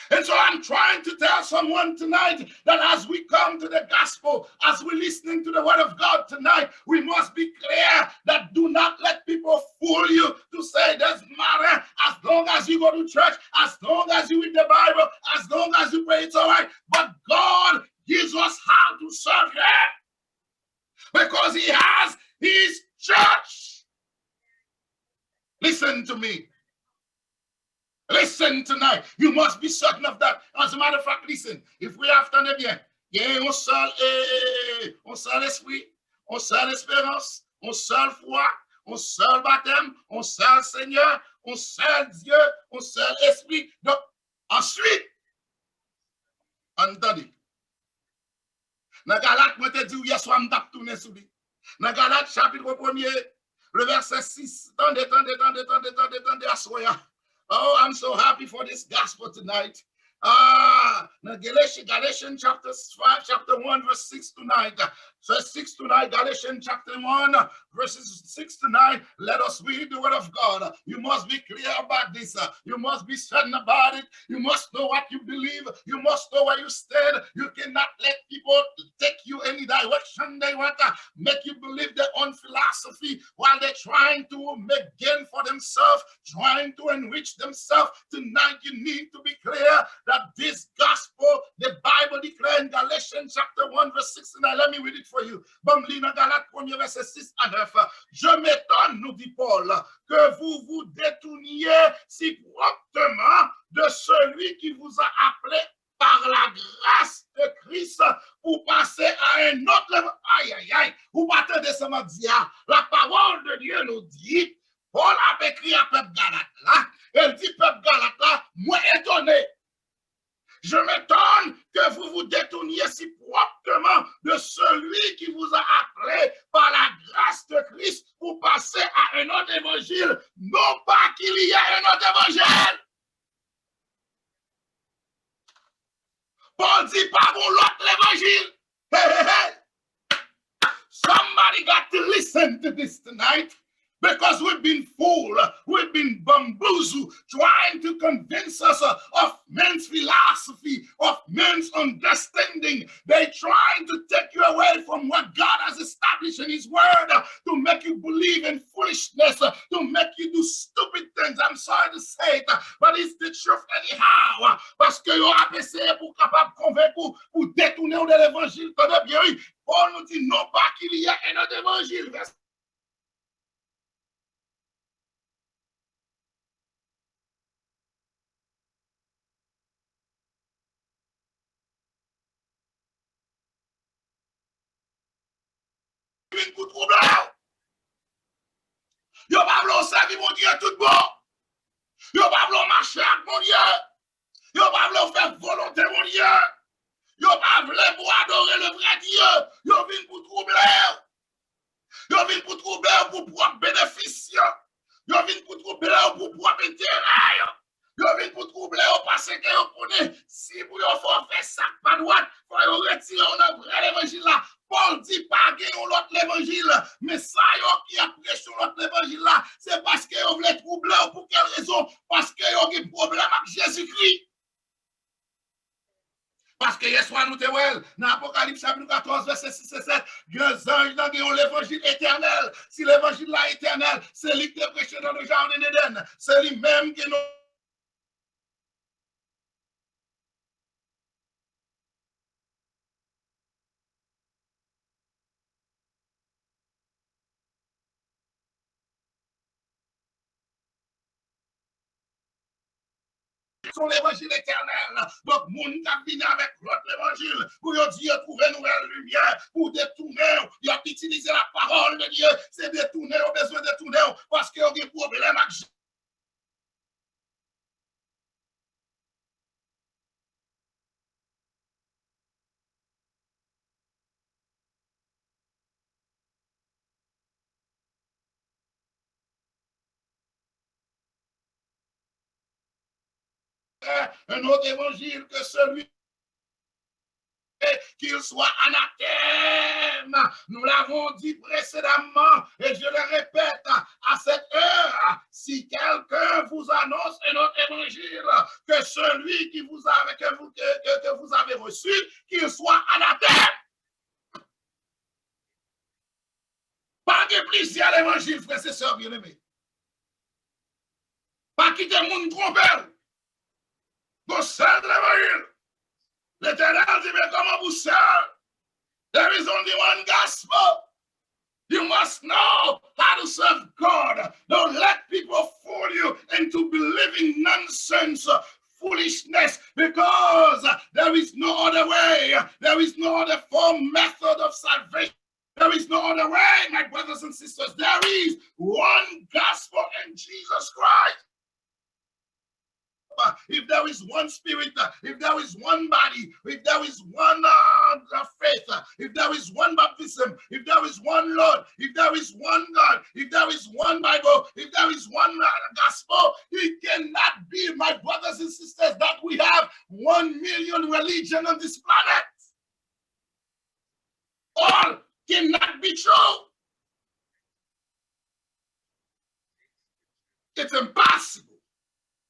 Speaker 5: And so I'm trying to tell someone tonight that as we come to the gospel, as we're listening to the word of God tonight, we must be clear that do not let people fool you to say it doesn't matter as long as you go to church, as long as you read the Bible, as long as you pray, it's all right. But God gives us how to serve him because he has his church. Listen to me. Listen tonight. You must be certain of that. As a matter of fact, listen. If we have done it bien, il y a un seul esprit, une seule espérance, une seule foi, un seul baptême, un seul Seigneur, un seul Dieu, un seul esprit. Donc, ensuite, entendez. Dans Galates, moi te dis, hier soir, je vais tourner sur lui. Dans Galates, chapitre 1er, le verset 6. Attendez, assoya. Oh, I'm so happy for this gospel tonight. Galatians chapter 5, chapter 1, verse 6 to 9. So 6 to 9, Galatians chapter 1, verses 6 to 9. Let us read the word of God. You must be clear about this. You must be certain about it. You must know what you believe. You must know where you stand. You cannot let people take you any direction they want to make you believe their own philosophy while they're trying to make gain for themselves, trying to enrich themselves. Tonight, you need to be clear that this gospel, the Bible declares in Galatians chapter 1, verse 6 and 9. Let me read it for you. Bamblina Galate 1, verset 6 à 9. Je m'étonne, nous dit Paul, que vous vous détourniez si promptement de celui qui vous a appelé par la grâce de Christ pour passer à un autre. Aïe, aïe, aïe. Vous m'attendez ça m'a dit, la parole de Dieu nous dit, Paul a écrit à peuple Galate là, elle dit peuple Galate là, moi étonné. Je m'étonne que vous vous détourniez si promptement de celui qui vous a appelé par la grâce de Christ pour passer à un autre évangile, non pas qu'il y ait un autre évangile. Paul dit pas pour l'autre l'évangile. Hey, hey, hey. Somebody got to listen to this tonight. Because we've been fooled, we've been bamboozled, trying to convince us of men's philosophy, of men's understanding. They're trying to take you away from what God has established in His Word, to make you believe in foolishness, to make you do stupid things. I'm sorry to say it, but it's the truth anyhow. Parce que vous avez essayé pour capable convaincre, pour détourner de l'évangile. Paul nous dit non pas qu'il y a un autre évangile. Pour trouble. Yo pas vouloir servir mon Dieu tout bon. Yo pas vouloir marcher avec mon Dieu. Yo pas vouloir faire volonté mon Dieu. Yo pas vouloir pour adorer le vrai Dieu. Yo vient pour troubler. Yo vient pour troubler pour propre bénéfice. Yo vient pour troubler pour propre intérêt. Yo vient pour troubler parce que yo connaît si vous yo faut faire ça pas droite, faut yo retirer on vrai l'évangile là. Paul dit pas que l'autre l'évangile, mais ça qui a prêché l'autre l'évangile là, c'est parce que vous voulez troubler pour quelle raison? Parce que vous avez un problème avec Jésus-Christ. Parce que hier soir, nous avons dans l'Apocalypse chapitre 14, verset 6 et 7, les anges ont l'évangile éternel. Si l'évangile là est éternel, c'est lui qui est prêché dans le jardin d'Éden. C'est lui-même qui nous. Son l'évangile éternel. Donc, mon qui vient avec l'autre évangile pour Dieu trouver nouvelle lumière, pour détourner, il a utilisé la parole de Dieu, c'est détourner, on a besoin de détourner parce qu'il y a des problèmes avec Jésus. Un autre évangile que celui qu'il soit anathème. Nous l'avons dit précédemment et je le répète à cette heure, si quelqu'un vous annonce un autre évangile que celui qui vous a, que vous avez reçu, qu'il soit anathème. Pas de plaisir à l'évangile, frères et sœurs bien-aimés. Pas quitter le monde trompé. Go serve l'évangile. L'Éternel dit, mais comment vous servez? There is only one gospel. You must know how to serve God. Don't let people fool you into believing nonsense, foolishness, because there is no other way. There is no other form, method of salvation. There is no other way, my brothers and sisters. There is one gospel in Jesus Christ. If there is one spirit, if there is one body, if there is one faith, if there is one baptism, if there is one Lord, if there is one God, if there is one Bible, if there is one gospel, it cannot be, my brothers and sisters, that we have 1 million religion on this planet. All cannot be true. It's impossible.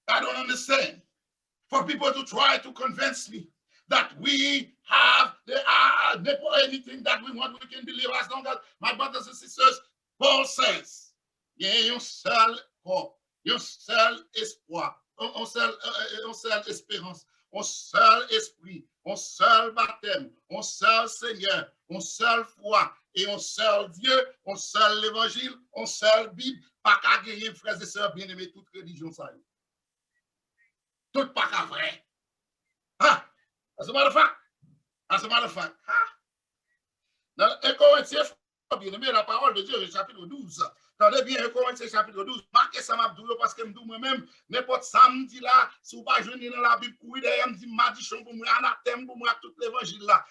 Speaker 5: I don't understand. For people to try to convince me that we have anything that we want, we can believe as long as, my brothers and sisters, Paul says, il y a un seul corps, un seul espoir, un seul espérance, un seul esprit, un seul baptême, un seul Seigneur, un seul foi et un seul Dieu, un seul évangile, un seul Bible, pas qu'à gagner, frères et sœurs bien-aimés, toute religion ça. tout pas qu'à vrai. Ah, as a matter of fact. As a matter of fact. Ah. Dans 1 Corinthiens, bien aimé, la parole de Dieu, chapitre 12. Attendez bien, 1 Corinthiens, chapitre 12. Marquez ça, m'a dit, parce que moi-même, n'importe samedi là, si vous ne pouvez pas jouer dans la Bible, courir derrière, me dit, madichon pour moi, anathème pour moi, tout l'évangile là.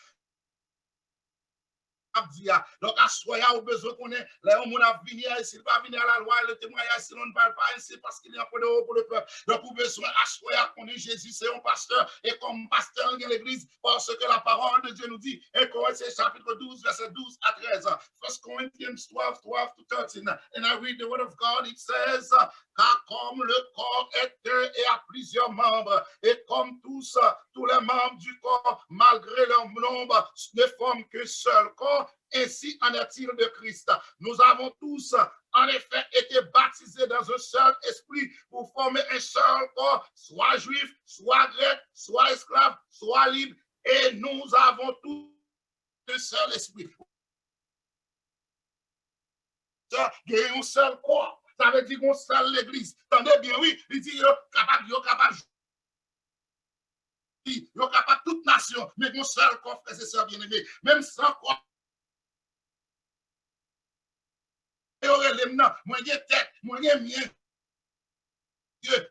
Speaker 5: Donc, à soi, au besoin qu'on est, là, on a venir, s'il va venir à la loi, le témoignage, si on ne parle pas, c'est parce qu'il y a un peu de haut pour le peuple. Donc, au besoin, à soi, qu'on est Jésus, c'est un pasteur, et comme pasteur dans l'église, parce que la parole de Dieu nous dit, et Corinthiens chapitre 12, verset 12 à 13. 1 Corinthians 12, 12 to 13. And I read the word of God, it says, car comme le corps est un et a plusieurs membres, et comme tous les membres du corps, malgré leur nombre, ne forment qu'un seul corps, ainsi en est-il de Christ. Nous avons tous, en effet, été baptisés dans un seul esprit pour former un seul corps, soit juif, soit grec, soit esclave, soit libre, et nous avons tous un seul esprit. Il y a un seul corps. Ça veut dire qu'on seul l'église. Attendez bien, oui, il dit, capable, toute nation, mais mon seul corps, frères et sœurs bien-aimés, même sans corps. Moi, j'ai tête, moi, j'ai mien,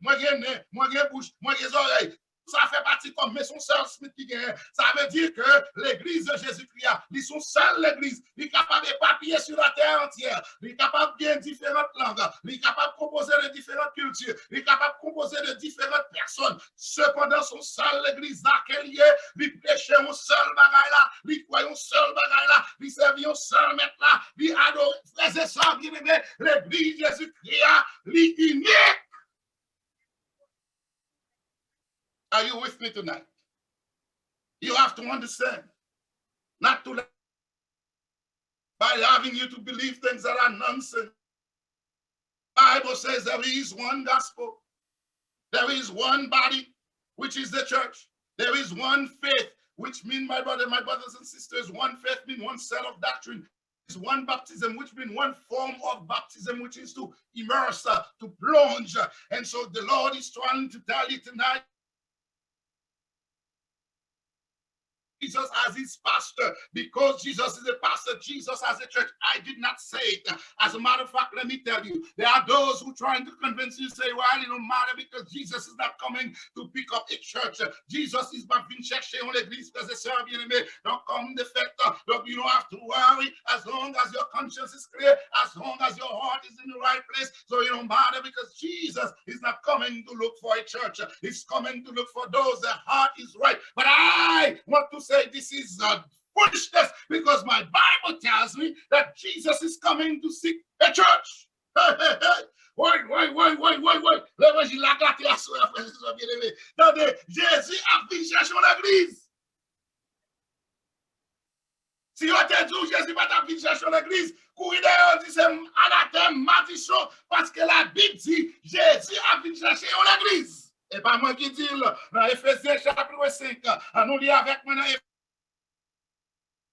Speaker 5: moi, j'ai nez, moi, j'ai bouche, moi, j'ai oreilles. Ça fait partie comme, mais son seul Smith qui gagne. Ça veut dire que l'église de Jésus-Christ, ils sont seuls l'église. Il est capable de papier sur la terre entière. Il est capable de bien différentes langues. Il est capable de composer de différentes cultures. Il est capable de composer de différentes personnes. Cependant, son seul l'église là, qu'elle y est, il prêche un seul bagaille là, il croit un seul bagaille là, il servit un seul maître là, il adore, frères et sœurs bien-aimés, l'église de Jésus-Christ, il est unique. Are you with me tonight? You have to understand, not to let, by having you to believe things that are nonsense. The Bible says there is one gospel, there is one body, which is the church. There is one faith, which means, my brothers and sisters, one faith means one set of doctrine. Is one baptism, which means one form of baptism, which is to immerse, to plunge. And so the Lord is trying to tell you tonight, Jesus as his pastor, because Jesus is a pastor, Jesus as a church. I did not say it. As a matter of fact, let me tell you, there are those who are trying to convince you, say, well, it don't matter because Jesus is not coming to pick up a church. Jesus is pas venu chercher en l'église, frères et sœurs bien-aimés. Donc, comme de fait, donc you don't have to worry as long as your conscience is clear, as long as your heart is in the right place. So it don't matter because Jesus is not coming to look for a church. He's coming to look for those that heart is right. But I want to say this is foolishness because my Bible tells me that Jesus is coming to seek a church. Wait. L'évangile la gâté à soi, frères et sœurs bien-aimés. Attendez, Jésus a venu chercher l'église. Si on te dit Jésus va venir chercher l'église, courir d'ailleurs, dit c'est anathème, madichon, parce que la Bible dit Jésus a venu chercher l'église. Et pas moi qui dis dans Éphésiens chapitre 5, nous lisons avec moi dans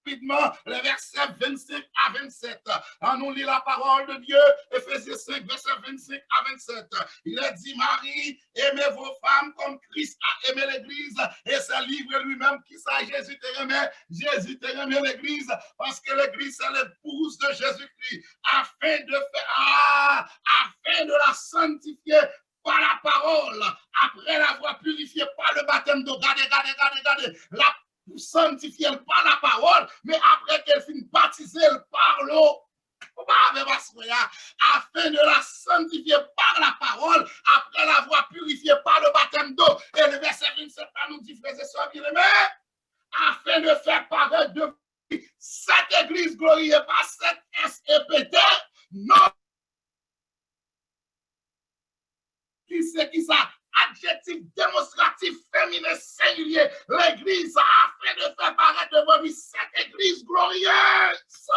Speaker 5: rapidement les versets 25 à 27. On nous lit la parole de Dieu, Éphésiens 5, versets 25 à 27. Il est dit, Marie, aimez vos femmes comme Christ a aimé l'église et se livre lui-même qui ça, Jésus te remet l'église parce que l'église c'est l'épouse de Jésus-Christ afin de la sanctifier par la parole, après l'avoir purifiée par le baptême d'eau. Regardez, la sanctifier par la parole, mais après qu'elle finisse baptiser par l'eau, afin de la sanctifier par la parole, après l'avoir purifiée par le baptême d'eau. Et le verset 27 nous dit, frères et sœurs bien-aimés, afin de faire paraître de cette église glorieux par cette SEPT, non, qui ça? Adjectif démonstratif féminin singulier, l'église afin de faire paraître devant lui cette église glorieuse,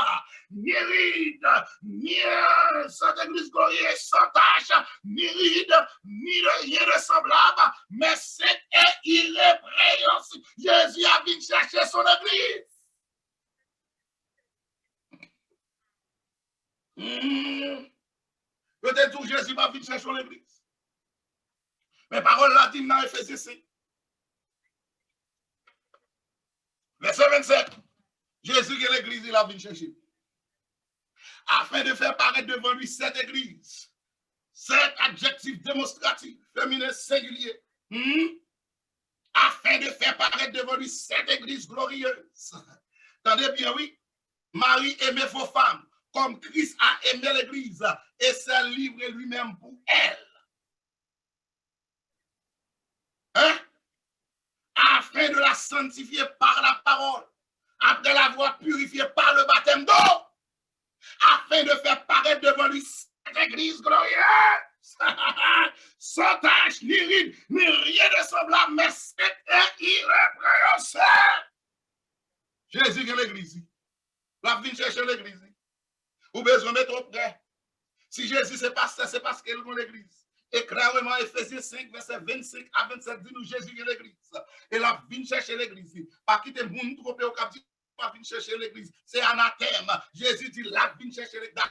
Speaker 5: ni ride, ni cette église glorieuse sans tache, ni ride, ni rien de semblable, mais c'est irrépréhensible. Jésus a venu chercher son église. Peut-être que Jésus va venir chercher l'église. Mais parole là dit dans Éphésiens 5. Verset 27. Jésus que l'église, il a venu chercher. Afin de faire paraître devant lui cette église. Cet adjectif démonstratif, féminin singulier. Afin de faire paraître devant lui cette église glorieuse. Attendez bien, oui. Marie aimait vos femmes, comme Christ a aimé l'église et s'est livré lui-même pour elle. Hein? Afin de la sanctifier par la parole, après l'avoir purifiée par le baptême d'eau, afin de faire paraître devant lui cette église glorieuse, sans tache, ni ride, ni rien de semblable, mais c'est irrépréhensible. Jésus est l'église. La vie chercher l'église. Ou besoin de mettre au près. Si Jésus c'est pasteur, c'est parce qu'il est l'église. Et clairement, Éphésiens 5, verset 25 à 27, dit nous Jésus est l'église. Et la vie chercher l'église. Pas quitter le monde trop au cap. Pas venir chercher l'église, c'est anathème. Jésus dit la vie chercher l'église.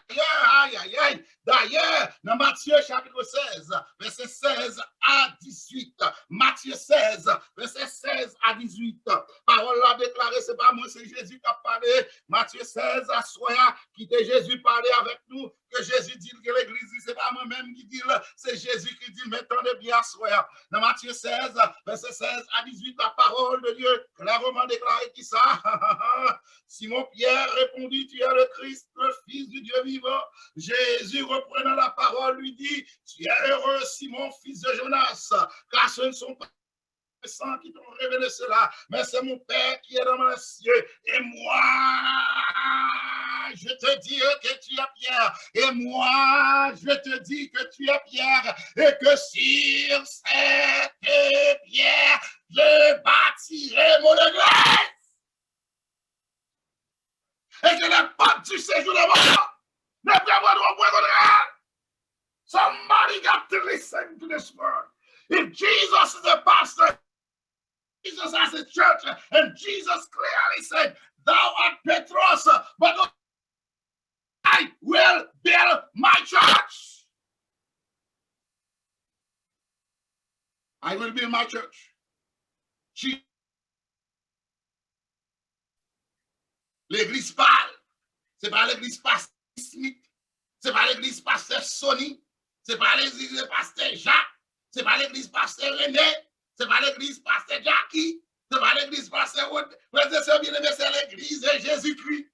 Speaker 5: D'ailleurs, dans Matthieu chapitre 16, verset 16 à 18. Matthieu 16, verset 16 à 18. Parole l'a déclaré, c'est pas moi, c'est Jésus qui a parlé. Matthieu 16, à Soya, qui était Jésus parler avec nous, que Jésus dit que l'église, c'est pas moi-même qui dit, c'est Jésus qui dit, mettons bien à Soya. Dans Matthieu 16, verset 16 à 18, la parole de Dieu, clairement déclaré qui ça? Simon Pierre répondit, tu es le Christ, le Fils du Dieu vivant. Jésus, reprenant la parole, lui dit, tu es heureux, Simon, fils de Jonas, car ce ne sont pas les saints qui t'ont révélé cela, mais c'est mon Père qui est dans les cieux. Et moi, je te dis que tu es Pierre. Et moi, je te dis que tu es Pierre. Et que sur cette pierre, je bâtirai mon église. Et que les portes du séjour de mort ne prévoiront point contre elle. Somebody got to listen to this word. If Jesus is the pastor, Jesus has a church, and Jesus clearly said, thou art Petros, but I will build my church. I will build my church. L'église parle. C'est pas l'église pasteur Smith. C'est pas l'église pasteur Sonny. C'est pas l'église pasteur Jacques. C'est pas l'église pasteur René. C'est pas l'église pasteur Jackie. C'est pas l'église pasteur Wood. C'est l'église de Jésus-Christ.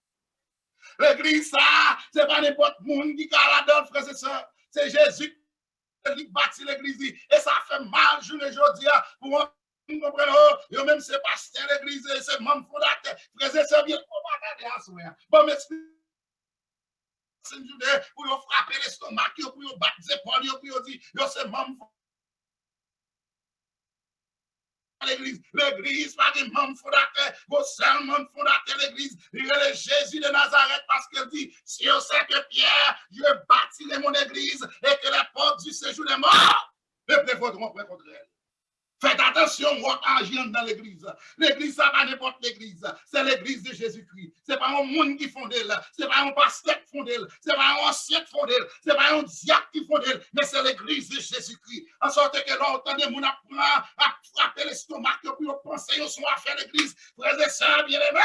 Speaker 5: L'église, ça, c'est pas n'importe monde qui a la donne, frères et sœurs. C'est Jésus qui bâtit l'église. Et ça fait mal, je ne dis pas, pour yo même c'est pasteur l'église, c'est membre fondateur. Frères et sœurs, bien, on va regarder à ce moment. Bon, m'explique. Pour yo frapper l'estomac, pour yo battre les épaules, pour yo dire, yo c'est membre l'église. L'église, pas des membres fondateurs, vos seuls membres fondateurs de l'église. Il est Jésus de Nazareth parce qu'il dit, sur cette pierre, je bâtirai mon église et que les portes du séjour des morts ne prévaudront point contre elle. Faites attention, on agir dans l'église. L'église, ça va n'importe l'église. C'est l'église de Jésus-Christ. C'est pas un monde qui fonde elle. C'est pas un pasteur qui fonde elle. C'est pas un ancien qui fonde elle. C'est pas un diacre qui fonde elle. Mais c'est l'église de Jésus-Christ. En sorte que l'on des gens à frapper l'estomac pour penser qu'ils sont à faire l'église. Frères et sœurs, bien-aimés.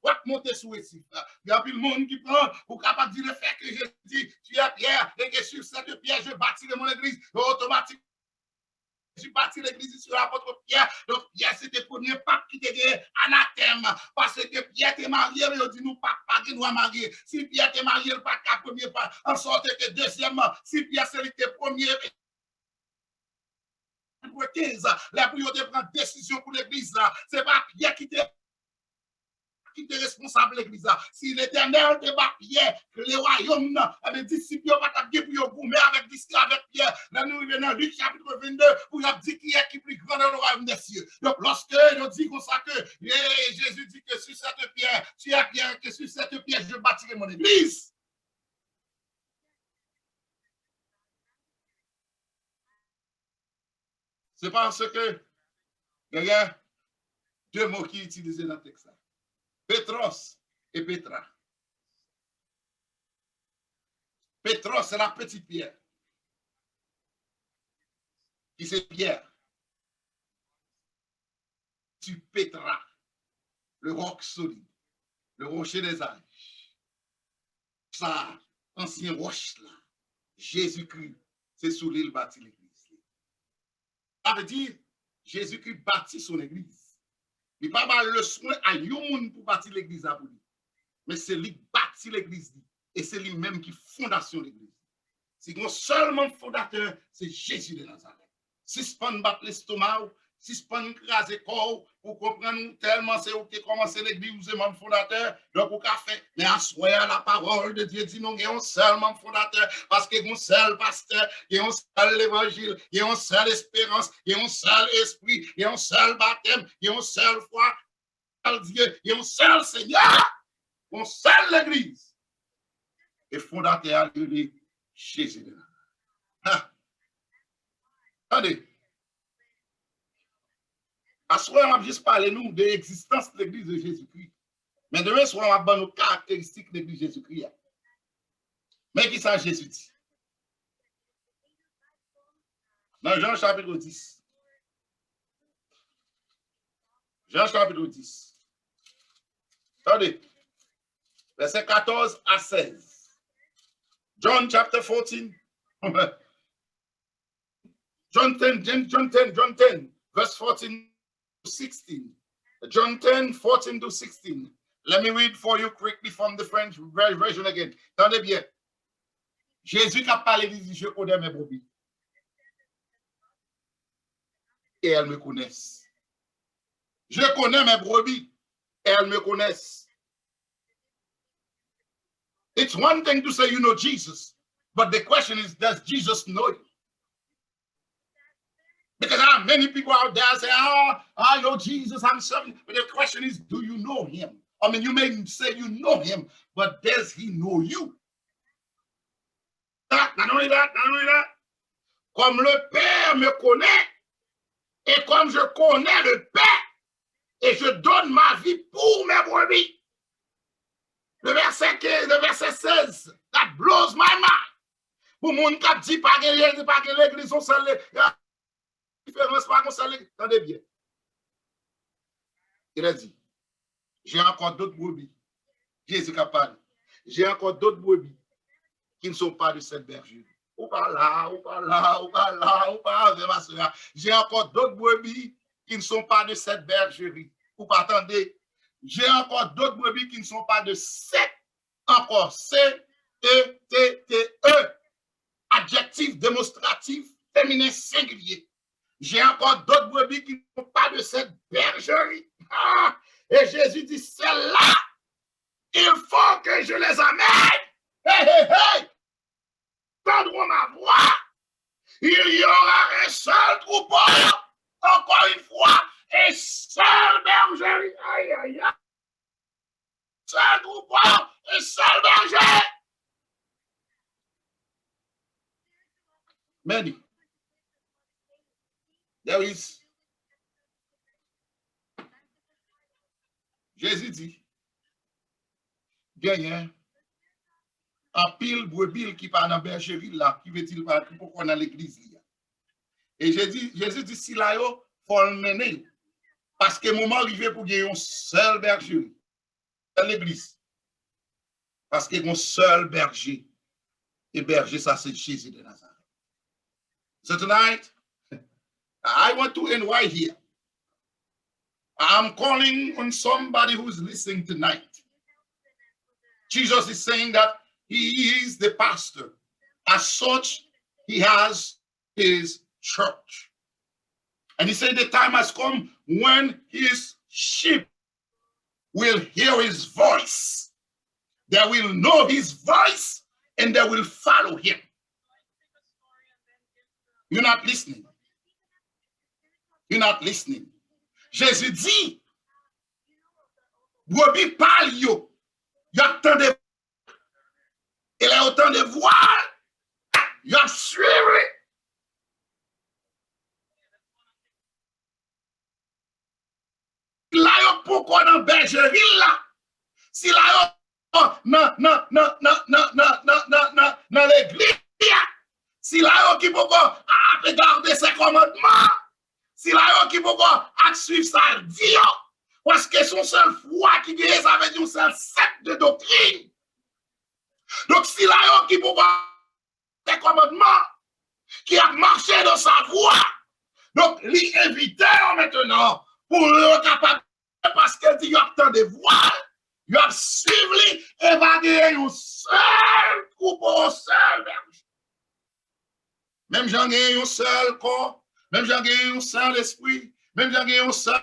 Speaker 5: On va monter sous ici. Il y a plus de monde qui prend pour capable de dire le fait que je dis, tu es Pierre, et que sur cette pierre, je bâtirai mon église. Automatiquement, je bâtis l'église sur l'apôtre Pierre. Donc, Pierre, c'était le premier pape qui était anathème. Parce que Pierre était marié, mais on dit nous, pas nous à marier. Si Pierre était marié, le pas qu'à premier pas. En sorte que, deuxièmement, si Pierre, c'est le premier. Pour 15, la priorité prend décision pour l'église. C'est pas Pierre qui était responsable de l'église. Si l'éternel te bat Pierre, que le royaume, les disciples vont pas bien pour vous, mais avec Pierre, là nous venons dans Luc chapitre 22, pour nous dire qui est qui plus grand dans le royaume des cieux. Donc lorsque nous dit comme ça que Jésus dit que sur cette pierre, tu as Pierre, que sur cette pierre, je bâtirai mon église. C'est parce que il y a deux mots qui sont utilisés dans le texte. Petros et Petra. Petros, c'est la petite pierre. qui c'est Pierre. Tu Pétra, le roc solide, le rocher des âges. Ça, ancien roche là, Jésus-Christ, c'est sous l'île bâti l'église. Ça veut dire, Jésus-Christ bâtit son église. Il n'y a pas le soin à yon pour bâtir l'église à vous. Mais c'est lui qui bâtit l'église. Et c'est lui-même qui fondation l'église. Si on seulement fondateur, c'est Jésus de Nazareth. Si ce n'est pas l'estomac, si ce n'est pas craser corps, pour comprendre tellement c'est où qui commence l'église, vous êtes membre fondateur, donc au café. Mais en soi, la parole de Dieu dit non, il y a un seul membre fondateur, parce qu'il y a un seul pasteur, il y a un seul évangile, il y a une seule espérance, il y a un seul esprit, il y a un seul baptême, il y a une seule foi, Dieu, il y a un seul Seigneur, une seule l'église. Et fondateur de Jésus de Nazareth. Attendez. À ce moment, on va juste parler nous de l'existence de l'église de Jésus-Christ. Mais demain soir, on va parler nos caractéristiques de l'église de Jésus-Christ. Mais qui ça Jésus dit? Dans Jean chapitre 10. Jean chapitre 10. Attendez. Verset 14 à 16. John chapter 14. John 10, verse 14 to 16. John 10, 14 to 16. Let me read for you quickly from the French version again. Attendez bien. Jésus qui a parlé, il dit, je connais mes brebis. Et elles me connaissent. Je connais mes brebis. Et elles me connaissent. It's one thing to say you know Jesus, but the question is, does Jesus know you? Because there are many people out there say, I know Jesus, I'm serving. But the question is, do you know him? I mean, you may say you know him, but does he know you? Not only that. Comme le Père me connaît, et comme je connais le Père, et je donne ma vie pour mes brebis. Le verset 15, le verset 16, that blows my mind. Pour mon cap dit pas que l'église sont salées. Différence pas qu'on salée. Attendez bien. Il a dit, j'ai encore d'autres brebis. Jésus a parlé. J'ai encore d'autres brebis qui ne sont pas de cette bergerie. Ou pas là, avec ma soeur. J'ai encore d'autres brebis qui ne sont pas de cette bergerie. Ou pas, attendez. J'ai encore d'autres brebis qui ne sont pas de cette, encore C-E-T-T-E, adjectif démonstratif, féminin singulier. J'ai encore d'autres brebis qui ne sont pas de cette bergerie. Et Jésus dit, celle-là, il faut que je les amène. Hey! Entendront ma voix. Il y aura un seul troupeau, encore une fois, et seule bergerie. Aïe. Seul troupeau et seul berger. Many. There is. Jésus dit, gagnant, en pile brebis qui part dans la bergerie là, qui veut-il pas pourquoi dans l'église là. Et Jésus dit, si là, il faut le mener. Parce que le moment arrivé pour gagner une seule bergerie dans l'église. Parce qu'il y a un seul berger. Et berger, ça c'est Jésus de Nazareth. So tonight, I want to end right here. I'm calling on somebody who's listening tonight. Jesus is saying that he is the pastor. As such, he has his church. And he said the time has come when his sheep will hear his voice. They will know his voice and they will follow him. You're not listening. You're not listening. Jésus dit, brebis parle yo, y a tant de, il y a autant de voix, y a suivi. Là yo pourquoi dans bergerie là, si là yo non l'église, Si là, qui peut regarder ses commandements, si là, qui peut suivre sa vie, parce que son seul foi qui guérit, ça veut dire un seul set de doctrine. Donc, si là, qui peut des commandements, qui a marché dans sa voie, donc, l'inviter maintenant pour le capable, parce qu'elle dit, il y a tant de voix, il y a suivi et va gagner un seul troupeau, un seul berger. Même j'en ai un seul corps, même j'en ai un seul esprit, même j'en ai un seul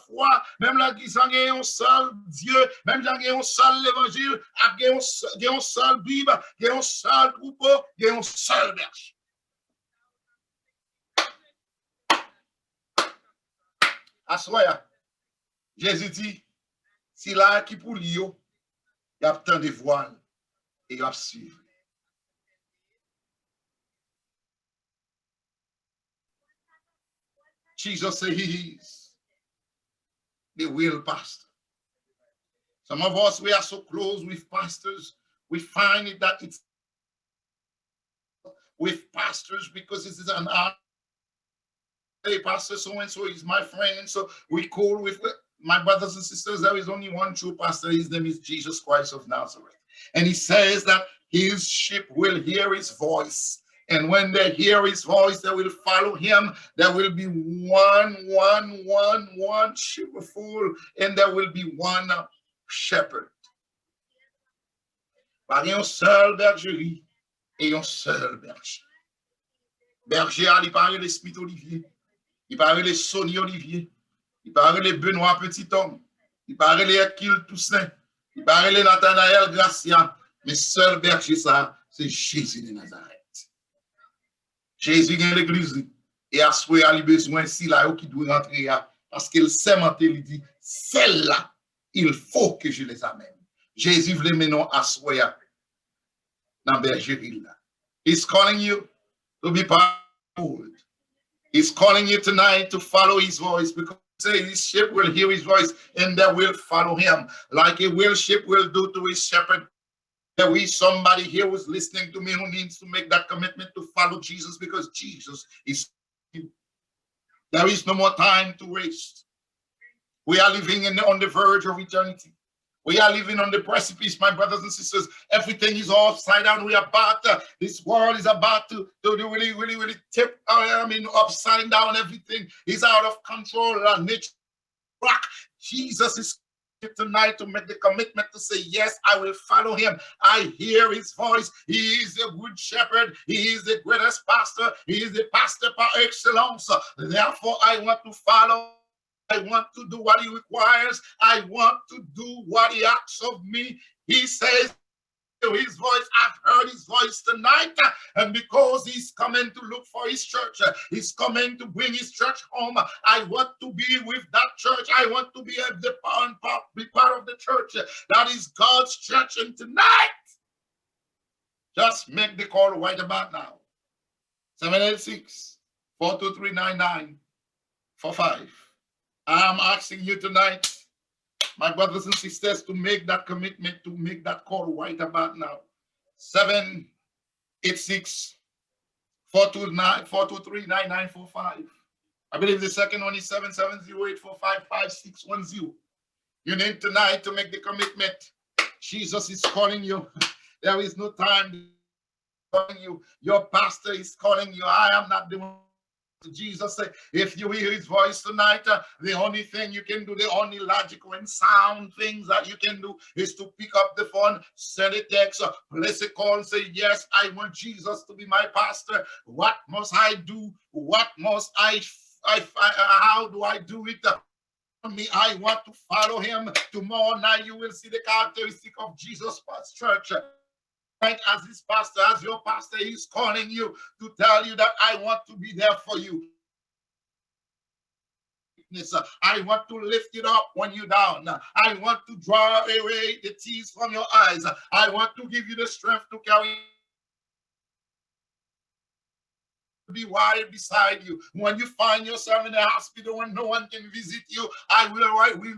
Speaker 5: foi, même là qui s'en est un seul Dieu, même j'en ai un seul évangile, il y a un seul Bible, il y a un seul troupeau, il y a un seul berger. Assoya, Jésus dit, si là qui pour lui, il y a tant de voiles et il y a suivre. Jesus said he is the real pastor. Some of us, we are so close with pastors, we find it that it's with pastors because this is an art. Hey, Pastor so-and-so is my friend, and so we call with my brothers and sisters. There is only one true pastor. His name is Jesus Christ of Nazareth. And he says that his sheep will hear his voice. And when they hear his voice, they will follow him. There will be one sheepfold, and there will be one shepherd. Par un seul bergerie et un seul berger. Berger, il parle de Smith Olivier, il parle de Sonny Olivier, il parle de Benoît Petit-Homme, il parle de Akil Toussaint, il parle de Nathanaël Gracia, mais seul berger, ça, c'est Jésus de Nazareth. Jésus gagne l'église et a souhaité à besoin si là qui doit rentrer parce qu'il s'est menté, il dit celle-là, il faut que je les amène. Jésus voulait maintenant asseoir dans la bergerie là. He's calling you to be part of it. He's calling you tonight to follow his voice because his sheep will hear his voice and they will follow him like a real sheep will do to his shepherd. There is somebody here who's listening to me who needs to make that commitment to follow Jesus because Jesus is you. There is no more time to waste. We are living on the verge of eternity. We are living on the precipice, my brothers and sisters. Everything is upside down. We are about this world is about to really tip. Upside down. Everything is out of control. Nature rock. Jesus is tonight to make the commitment to say, yes, I will follow him. I hear his voice. He is a good shepherd. He is the greatest pastor. He is the pastor par excellence. Therefore, I want to follow. I want to do what he requires. I want to do what he asks of me. He says his voice. I've heard his voice tonight. And because he's coming to look for his church, he's coming to bring his church home. I want to be with that church. I want to be part of the church. That is God's church. And tonight, just make the call right about now. 786-423-9945. I'm asking you tonight, my brothers and sisters, to make that commitment, to make that call right about now. 786-423-9945. I believe the second one is 770-845-5610. You need tonight to make the commitment. Jesus is calling you. There is no time calling you. Your pastor is calling you. I am not the one. Jesus said, if you hear his voice tonight, the only thing you can do, the only logical and sound things that you can do is to pick up the phone, send a text, place a call, say, yes, I want Jesus to be my pastor. What must I do? What must how do I do it? I want to follow him. Tomorrow night you will see the characteristic of Jesus' church. As his pastor, as your pastor, he's calling you to tell you that I want to be there for you. I want to lift it up when you're down. I want to draw away the tears from your eyes. I want to give you the strength to carry be right beside you. When you find yourself in the hospital when no one can visit you, I will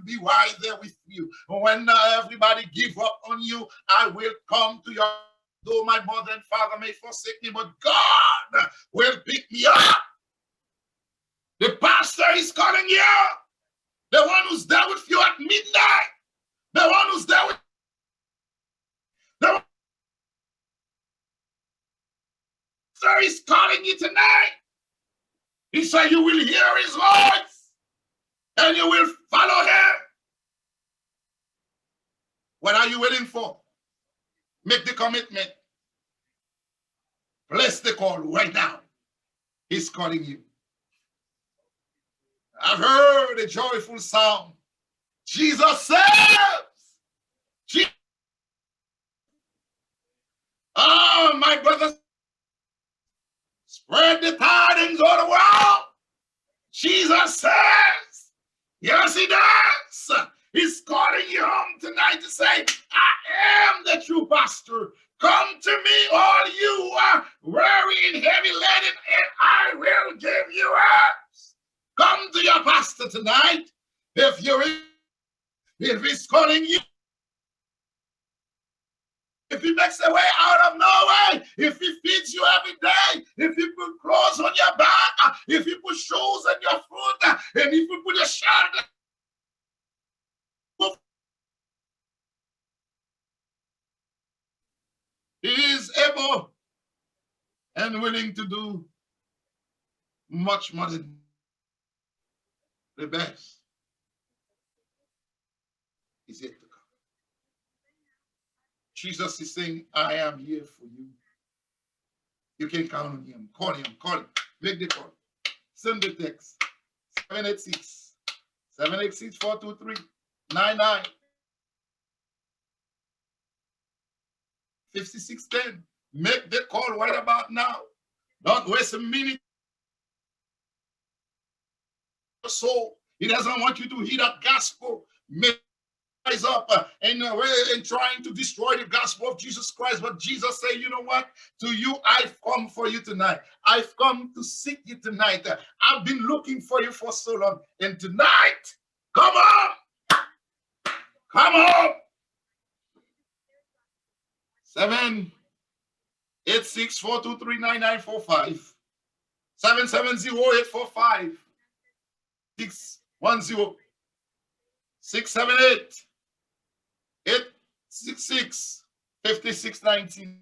Speaker 5: be right there with you. When everybody give up on you, I will come to your. Though my mother and father may forsake me, but God will pick me up. The pastor is calling you. The one who's there with you at midnight. The one who's there with the pastor is calling you tonight. He said you will hear his voice and you will follow him. What are you waiting for? Make the commitment. Place the call right now. He's calling you. I've heard a joyful sound. Jesus saves. Oh, my brothers, spread the tidings all the world. Jesus says, yes, he does. He's calling you home tonight to say, I am the true pastor. Come to me, all you who are weary and heavy laden, and I will give you rest. Come to your pastor tonight. If he's calling you, if he makes a way out of no way, if he feeds you every day, if he put clothes on your back, if he put shoes on your foot, and if he put a shirt, he is able and willing to do much more than the best is yet to come. Jesus is saying, I am here for you. You can count on him. Call him. Call him. Make the call. Send the text. 786-423-99. 5610. Make the call right about now. Don't waste a minute. So he doesn't want you to hear that gospel. Make rise up and trying to destroy the gospel of Jesus Christ. But Jesus said, you know what? To you, I've come for you tonight. I've come to seek you tonight. I've been looking for you for so long. And tonight, come on. Come on. 786-423-9945. 770-845. 610. 678. 866-5619.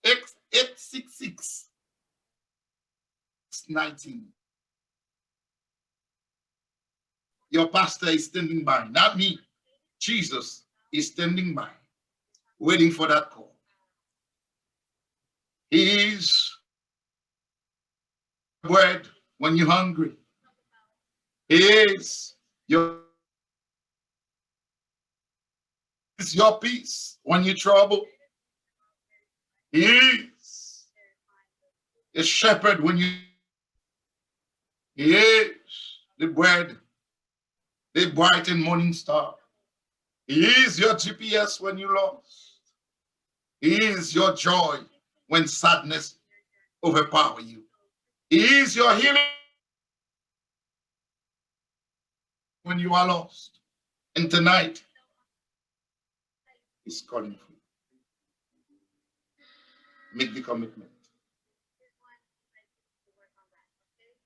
Speaker 5: 866-19. Your pastor is standing by, not me. Jesus is standing by, waiting for that call. He is bread when you're hungry. He is your peace when you're troubled. He is a shepherd when you. He is the bread, the bright and morning star. He is your GPS when you lost. He is your joy when sadness overpower you. He is your healing when you are lost. And tonight, he's calling for you. Make the commitment.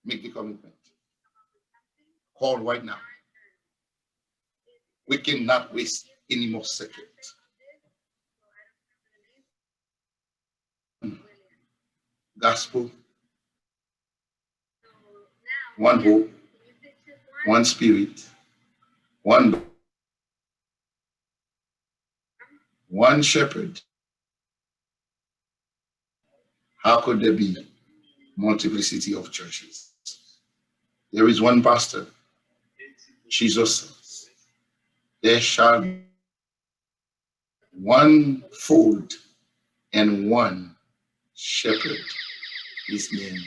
Speaker 5: Make the commitment. Call right now. We cannot waste any more seconds. Gospel. One hope. One spirit. One shepherd. How could there be multiplicity of churches? There is one pastor. Jesus says, there shall be one fold and one shepherd. His name.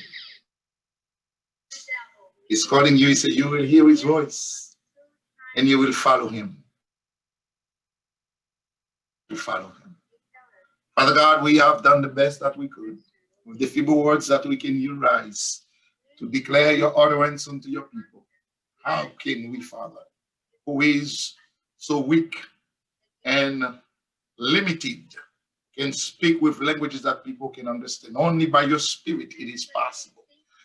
Speaker 5: He's calling you. He said, you will hear his voice and you will follow him. You follow him. Father God, we have done the best that we could with the feeble words that we can utilize to declare your utterance unto your people. How can we, Father, who is so weak and limited, can speak with languages that people can understand? Only by your Spirit it is possible.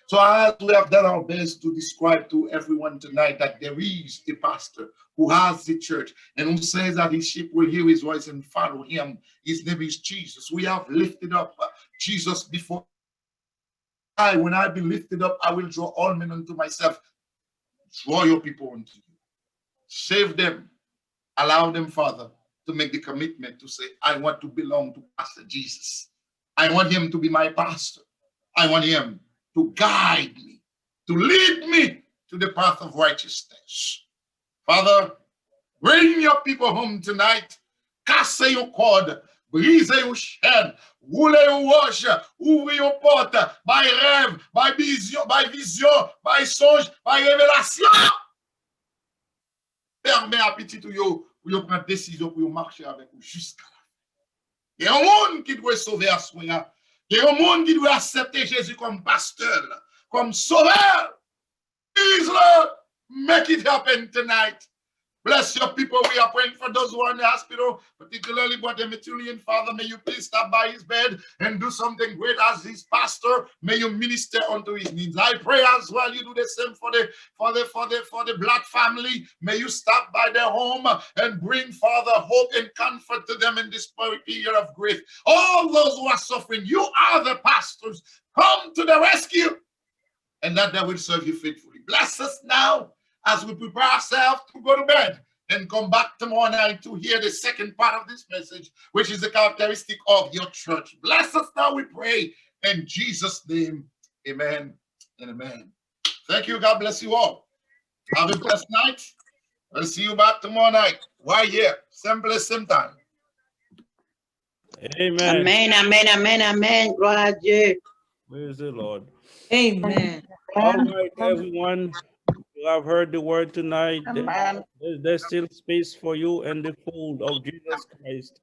Speaker 5: So as we have done our best to describe to everyone tonight that there is a pastor who has the church and who says that his sheep will hear his voice and follow him. His name is Jesus. We have lifted up Jesus before. When I be lifted up, I will draw all men unto myself. Draw your people unto you. Save them. Allow them, Father, to make the commitment to say, I want to belong to Pastor Jesus. I want him to be my pastor. I want him to guide me, to lead me to the path of righteousness. Father, bring your people home tonight. Casse your cord, brise your chaîne, roule your roche, ouvre your porte, by rêve, by vision, by songe, by révélation. Permets à petit ou yo, pour yo prendre décision pour yo marcher avec vous jusqu'à la fin. Il y a un monde qui doit sauver à ce moment-là. Il y a un monde qui doit accepter Jésus comme pasteur, comme sauveur. Please, Lord, make it happen tonight. Bless your people. We are praying for those who are in the hospital, particularly Guatemala. Father, may you please stop by his bed and do something great as his pastor. May you minister unto his needs. I pray as well you do the same for the Black family. May you stop by their home and bring, Father, hope and comfort to them in this period of grief. All those who are suffering, you are the pastors. Come to the rescue, and that they will serve you faithfully. Bless us now as we prepare ourselves to go to bed and come back tomorrow night to hear the second part of this message, which is the characteristic of your church. Bless us now, we pray, in Jesus' name. Amen and amen. Thank you. God bless you all. Have a blessed night. I'll see you back tomorrow night. Why here? Same place, same time.
Speaker 3: Amen.
Speaker 6: Amen, amen, amen, amen. Gloire à Dieu.
Speaker 3: Praise the Lord.
Speaker 1: Amen.
Speaker 3: All right, everyone. You have heard the word tonight. There's still space for you in the fold of Jesus Christ.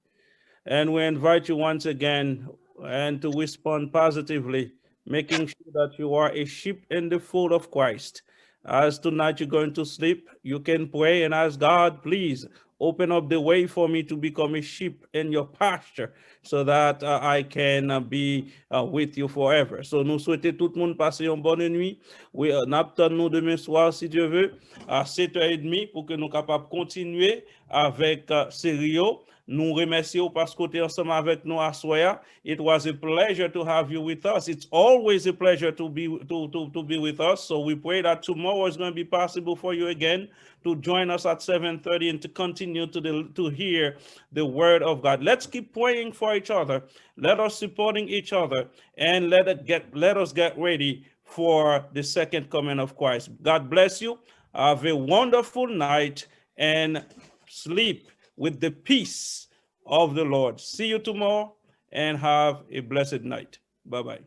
Speaker 3: And we invite you once again and to respond positively, making sure that you are a sheep in the fold of Christ. As tonight you're going to sleep, you can pray and ask God, please open up the way for me to become a sheep in your pasture so that I can be with you forever. So nous souhaitons tout le monde passer une bonne nuit. Oui, nous demain soir, si Dieu veut, à 7h30 pour que nous capables continuer avec Serio. Nous remercions parce que tu es ensemble avec nous à soir. It was a pleasure to have you with us. It's always a pleasure to be with us. So we pray that tomorrow is going to be possible for you again to join us at 7:30 and to continue to hear the word of God. Let's keep praying for each other. Let us supporting each other, and let us get ready for the second coming of Christ. God bless you. Have a wonderful night and sleep with the peace of the Lord. See you tomorrow and have a blessed night. Bye-bye.